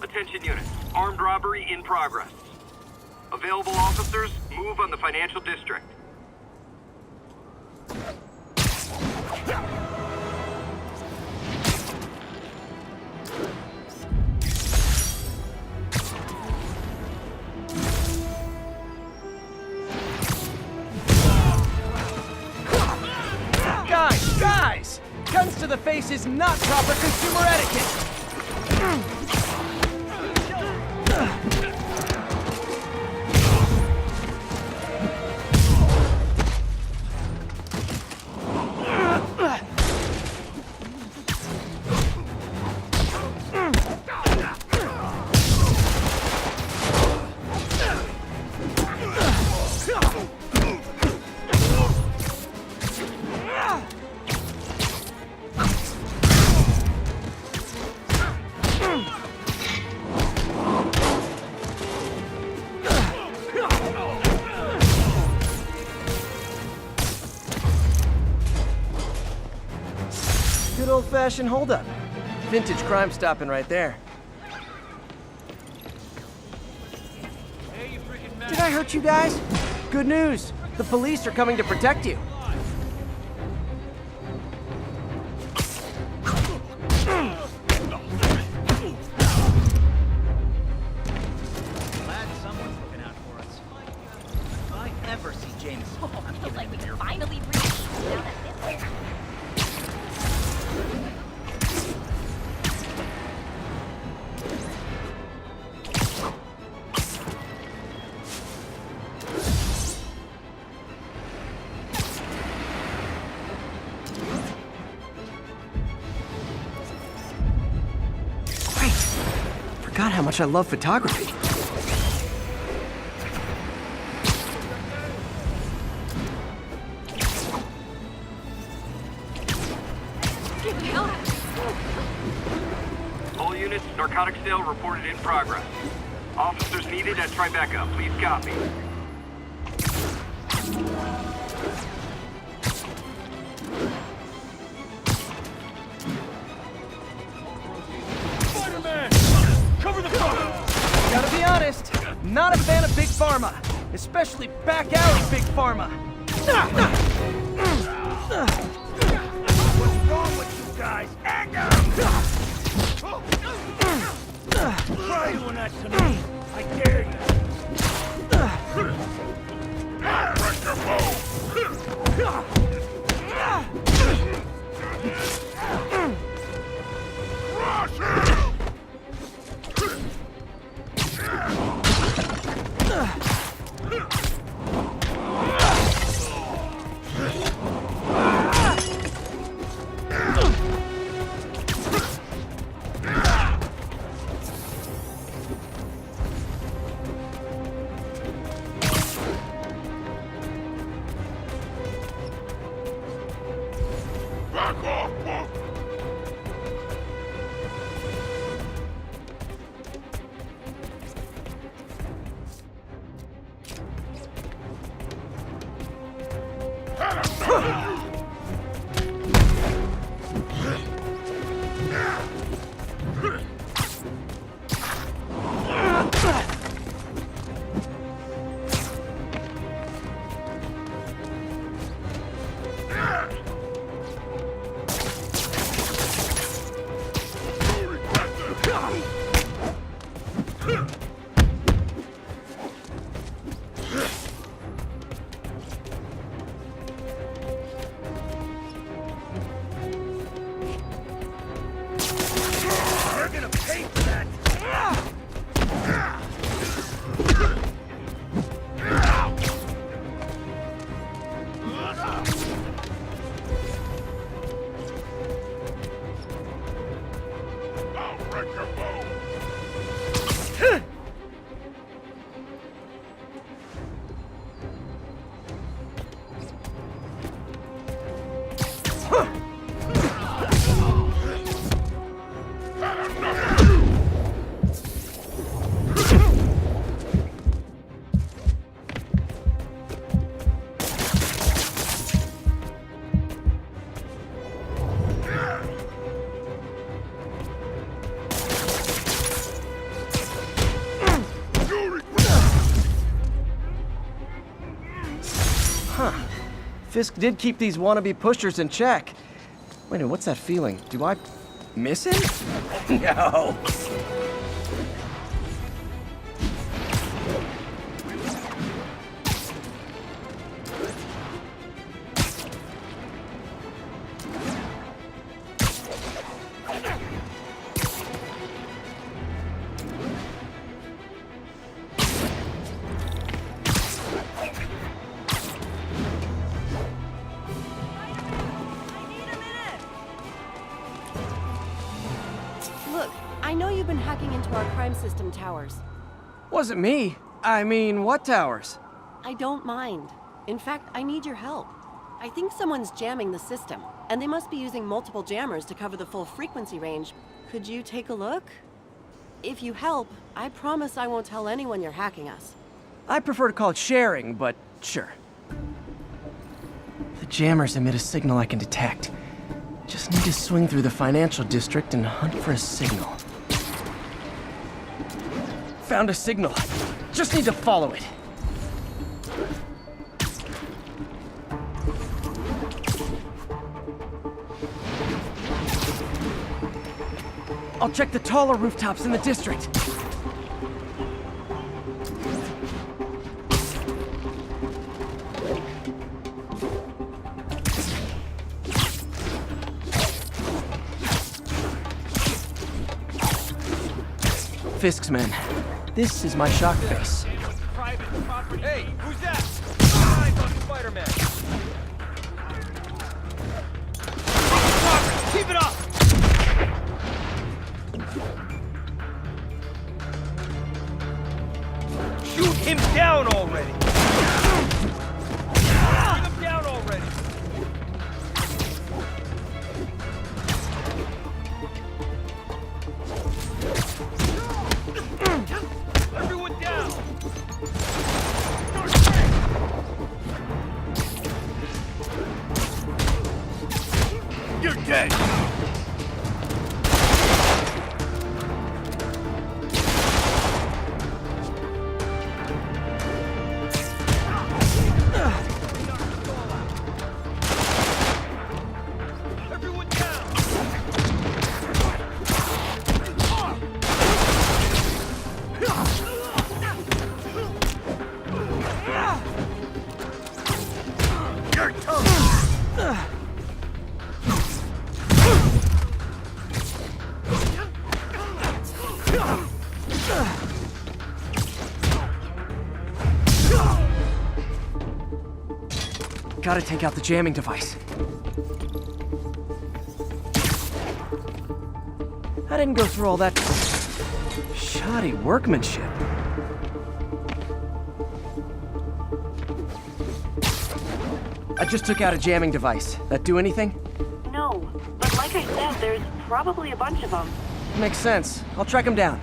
Attention units. Armed robbery in progress. Available officers, move on the financial district. Guys! Guns to the face is not proper consumer etiquette! old-fashioned holdup. Vintage crime stopping right there. Did I hurt you guys? Good news. The police are coming to protect you. Glad someone's looking out for us. If I ever see James, I'm Feels giving like him we an can earful. finally breathe now that this is. Forgot how much I love photography. Get the hell out. All units, narcotic sale reported in progress. Officers needed at Tribeca. Please copy. Spider-Man! Cover the cover! Gotta be honest, not a fan of Big Pharma. Especially back alley Big Pharma. What's wrong with you guys? Anger! Try doing that to me. I dare you. Break your bow! Crush him! Back off, punk! You're gonna pay for that! I'll break your bow! Huh. Fisk did keep these wannabe pushers in check. Wait a minute, what's that feeling? Do I miss him? No. Look, I know you've been hacking into our crime system towers. Wasn't me. I mean, what towers? I don't mind. In fact, I need your help. I think someone's jamming the system, and they must be using multiple jammers to cover the full frequency range. Could you take a look? If you help, I promise I won't tell anyone you're hacking us. I prefer to call it sharing, but sure. The jammers emit a signal I can detect. Just need to swing through the financial district and hunt for a signal. Found a signal. Just need to follow it. I'll check the taller rooftops in the district. Fisk's men. This is my shock face. Hey, who's that? Eyes on Spider-Man. Keep it up! Shoot him down already! Bring him down already! Everyone down! You're dead! Gotta take out the jamming device. I didn't go through all that shoddy workmanship. I just took out a jamming device. That do anything? No, but like I said, there's probably a bunch of them. Makes sense. I'll track him down.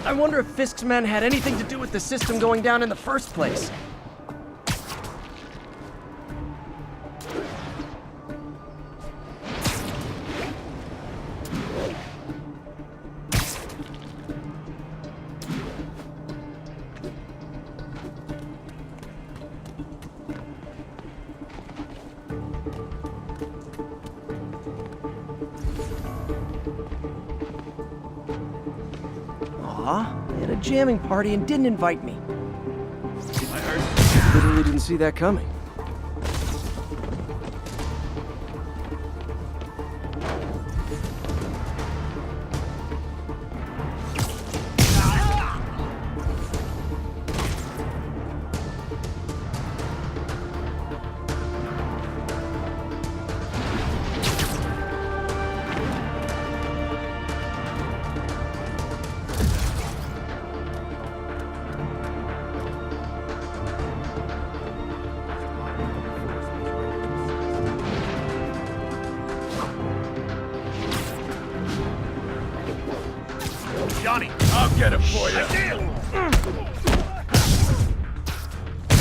I wonder if Fisk's men had anything to do with the system going down in the first place. They had a jamming party and didn't invite me. I heard. Literally didn't see that coming. Johnny, I'll get him for you.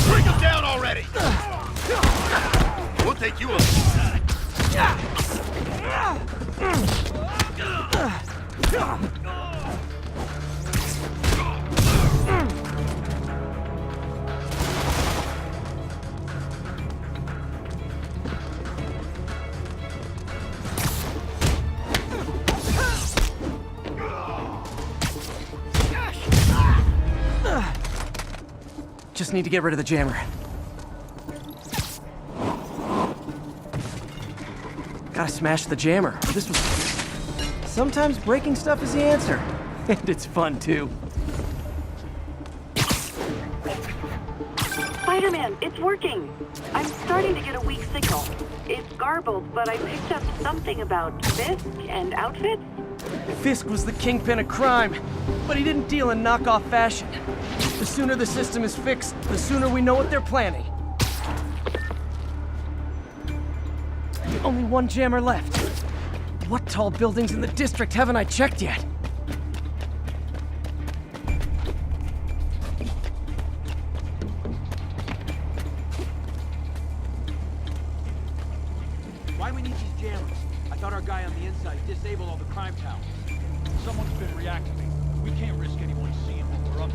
Bring him down already. We'll take you along. Just need to get rid of the jammer. Gotta smash the jammer. This was... Sometimes breaking stuff is the answer. And it's fun, too. Spider-Man, it's working. I'm starting to get a weak signal. It's garbled, but I picked up something about Fisk and outfits. Fisk was the kingpin of crime, but he didn't deal in knockoff fashion. The sooner the system is fixed, the sooner we know what they're planning. Only one jammer left. What tall buildings in the district haven't I checked yet? Got our guy on the inside. Disable all the crime towers. Someone's been reactivated. We can't risk anyone seeing what we're up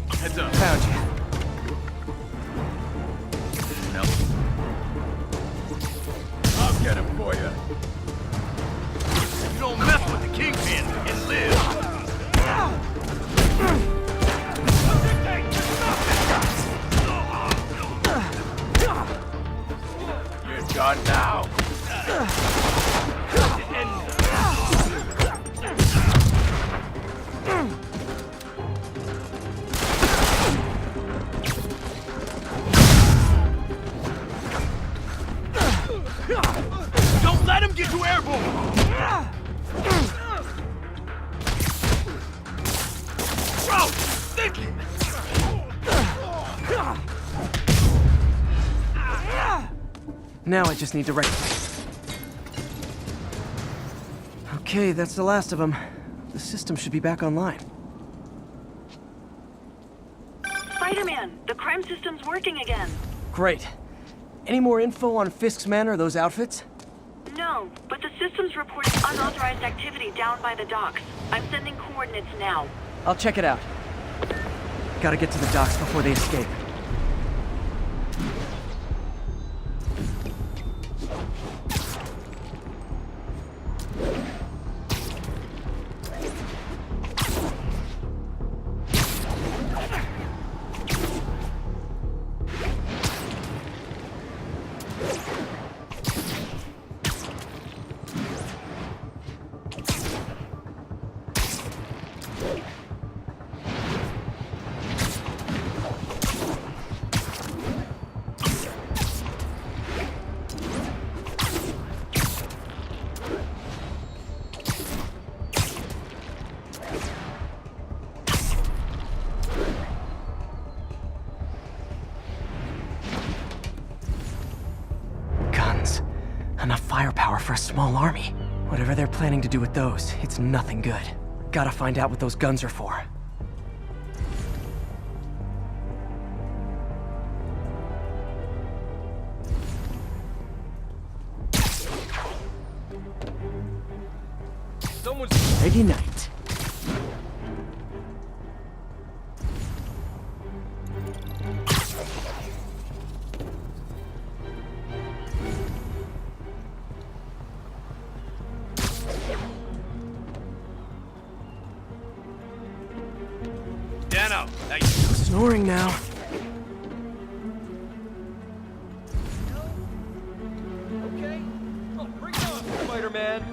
to. Heads up. Found you. I'll get him for you. You don't mess with the Kingpin and live. You're done now. Don't let him get you airborne! Bro, thinking! Now I just need to Okay, that's the last of them. The system should be back online. Spider-Man, the crime system's working again. Great. Any more info on Fisk's men or those outfits? No, but the system's reporting unauthorized activity down by the docks. I'm sending coordinates now. I'll check it out. Gotta get to the docks before they escape. Enough firepower for a small army. Whatever they're planning to do with those, it's nothing good. Gotta find out what those guns are for. Ready night. Snoring now. Okay. Oh, bring it on, Spider-Man.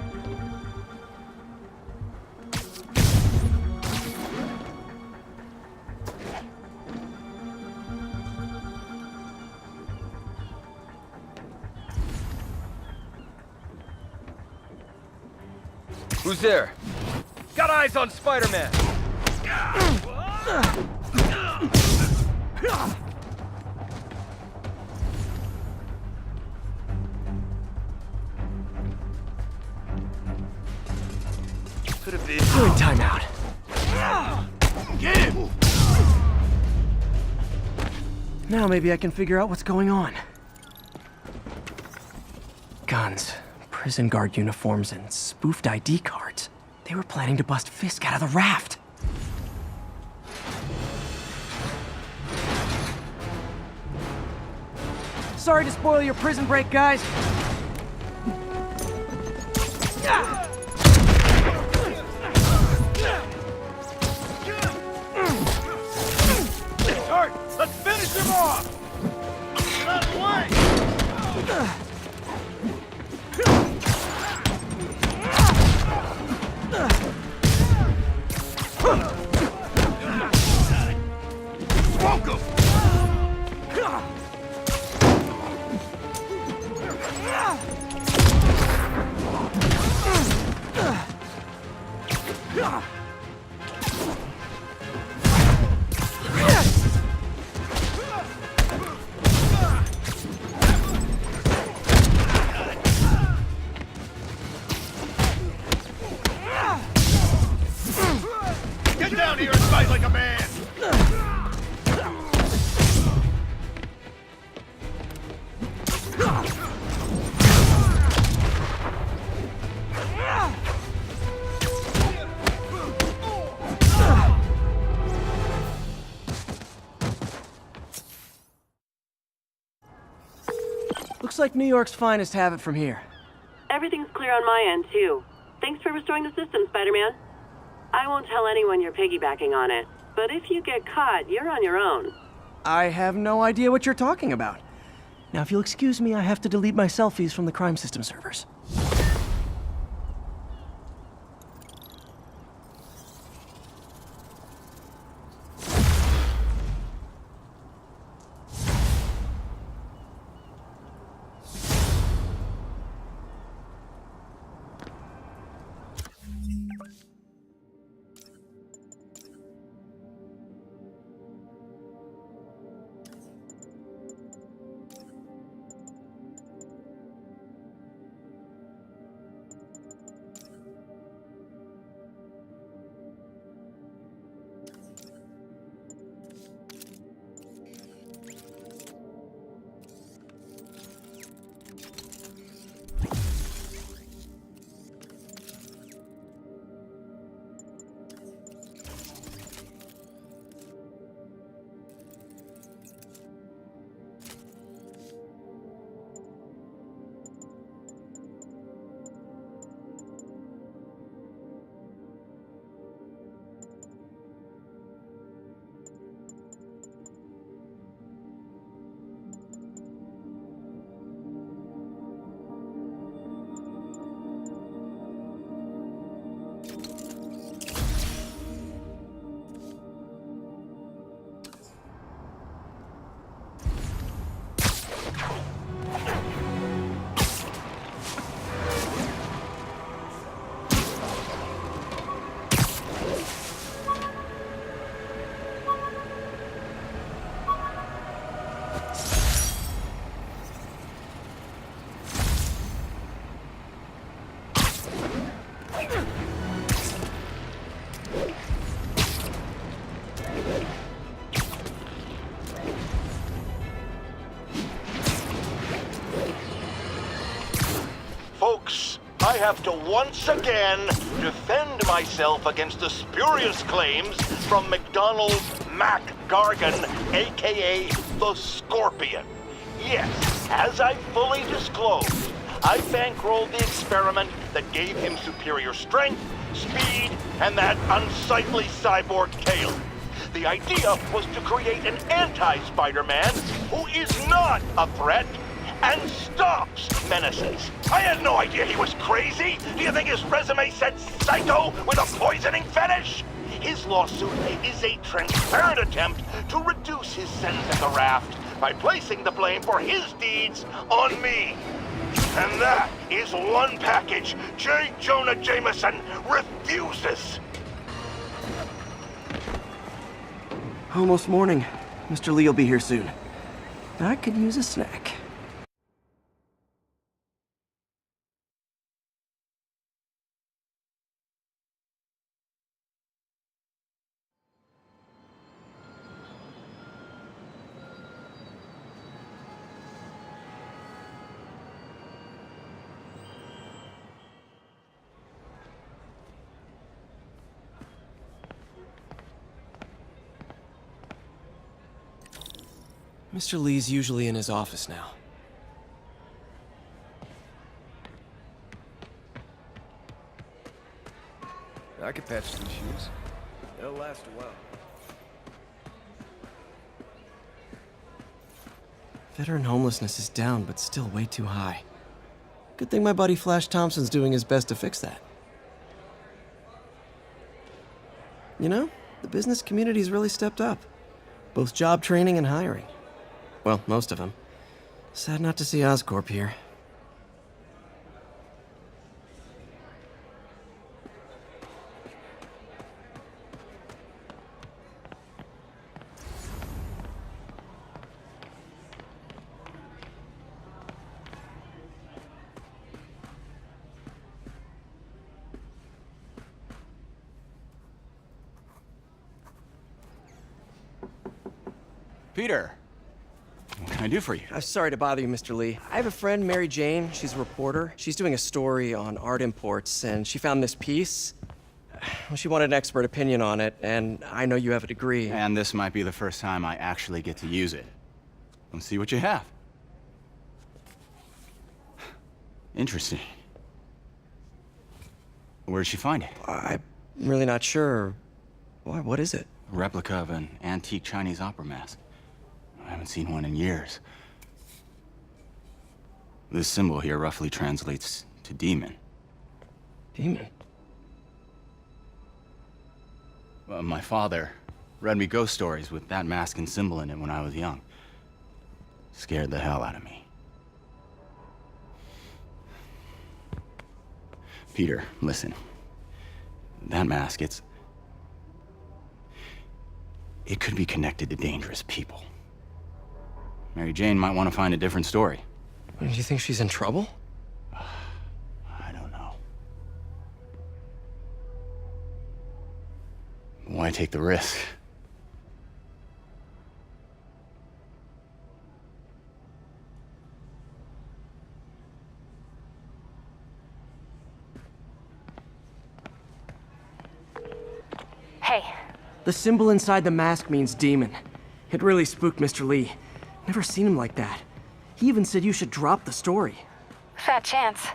Who's there? Got eyes on Spider-Man. Could have been doing timeout. Get him! Now maybe I can figure out what's going on. Guns, prison guard uniforms, and spoofed ID cards. They were planning to bust Fisk out of the raft. Sorry to spoil your prison break, guys. Start! Let's finish him off! Get out of the way! Welcome! Get down here and fight like a man! like New York's finest have it from here. Everything's clear on my end, too. Thanks for restoring the system, Spider-Man. I won't tell anyone you're piggybacking on it, but if you get caught, you're on your own. I have no idea what you're talking about. Now, if you'll excuse me, I have to delete my selfies from the crime system servers. Folks, I have to once again defend myself against the spurious claims from McDonald Mac Gargan, aka the Scorpion. Yes, as I fully disclosed, I bankrolled the experiment that gave him superior strength, speed, and that unsightly cyborg tail. The idea was to create an anti-Spider-Man who is not a threat and stops menaces. I had no idea he was crazy. Do you think his resume said psycho with a poisoning fetish? His lawsuit is a transparent attempt to reduce his sentence at the raft by placing the blame for his deeds on me. And that is one package J. Jonah Jameson refuses. Almost morning. Mr. Lee will be here soon. I could use a snack. Mr. Lee's usually in his office now. I could patch these shoes. They'll last a while. Veteran homelessness is down, but still way too high. Good thing my buddy Flash Thompson's doing his best to fix that. You know, the business community's really stepped up. Both job training and hiring. Well, most of them. Sad not to see Oscorp here. Peter, what can I do for you? I'm sorry to bother you, Mr. Lee. I have a friend, Mary Jane. She's a reporter. She's doing a story on art imports, and she found this piece. Well, she wanted an expert opinion on it, and I know you have a degree. And this might be the first time I actually get to use it. Let's see what you have. Interesting. Where did she find it? I'm really not sure. What is it? A replica of an antique Chinese opera mask. I haven't seen one in years. This symbol here roughly translates to demon. Demon? My father read me ghost stories with that mask and symbol in it when I was young. Scared the hell out of me. Peter, listen. That mask, it could be connected to dangerous people. Mary Jane might want to find a different story. Do you think she's in trouble? I don't know. Why take the risk? Hey. The symbol inside the mask means demon. It really spooked Mr. Lee. Never seen him like that. He even said you should drop the story. Fat chance.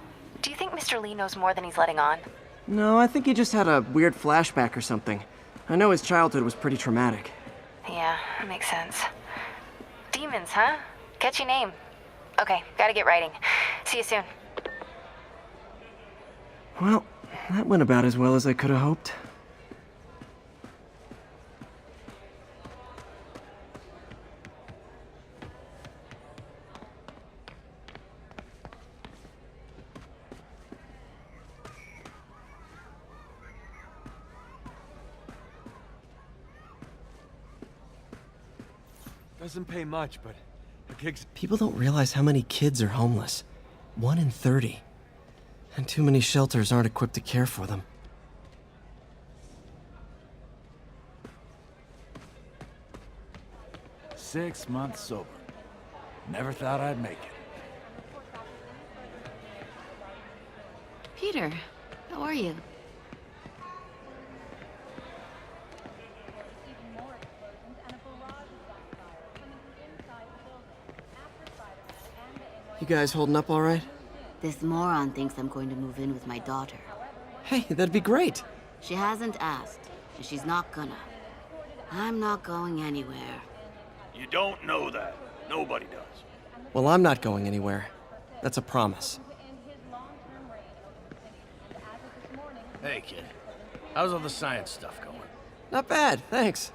Do you think Mr. Lee knows more than he's letting on? No, I think he just had a weird flashback or something. I know his childhood was pretty traumatic. Yeah, makes sense. Demons, huh? Catchy name. Okay, gotta get writing. See you soon. Well, that went about as well as I could have hoped. Doesn't pay much, but the gig's... People don't realize how many kids are homeless. 1 in 30. And too many shelters aren't equipped to care for them. "6 months sober. Never thought I'd make it." Peter, how are you? You guys holding up all right? This moron thinks I'm going to move in with my daughter. Hey, that'd be great. She hasn't asked, and she's not gonna. I'm not going anywhere. You don't know that. Nobody does. Well, I'm not going anywhere. That's a promise. Hey, kid. How's all the science stuff going? Not bad, thanks.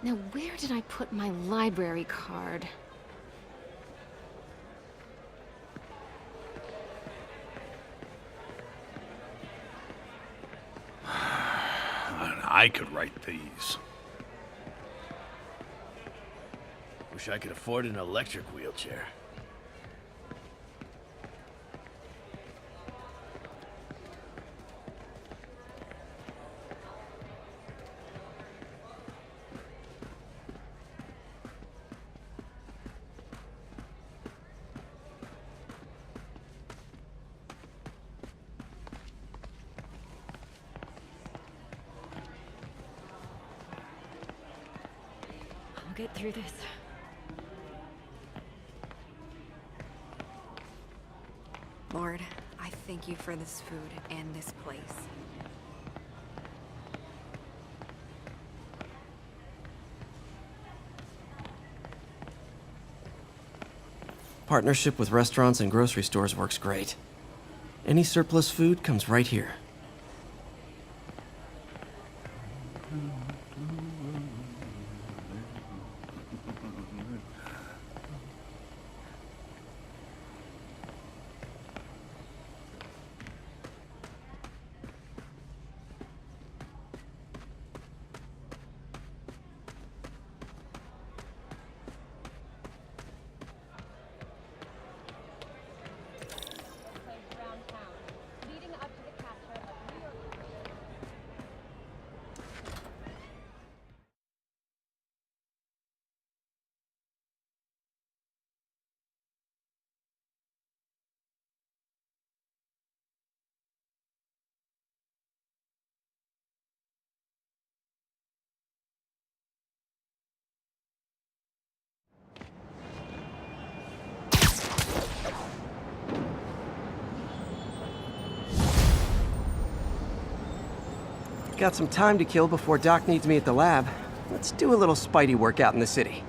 Now, where did I put my library card? I could write these. Wish I could afford an electric wheelchair. I'll get through this. Lord, I thank you for this food and this place. Partnership with restaurants and grocery stores works great. Any surplus food comes right here. Leading up to the capture Got some time to kill before Doc needs me at the lab. Let's do a little Spidey workout in the city.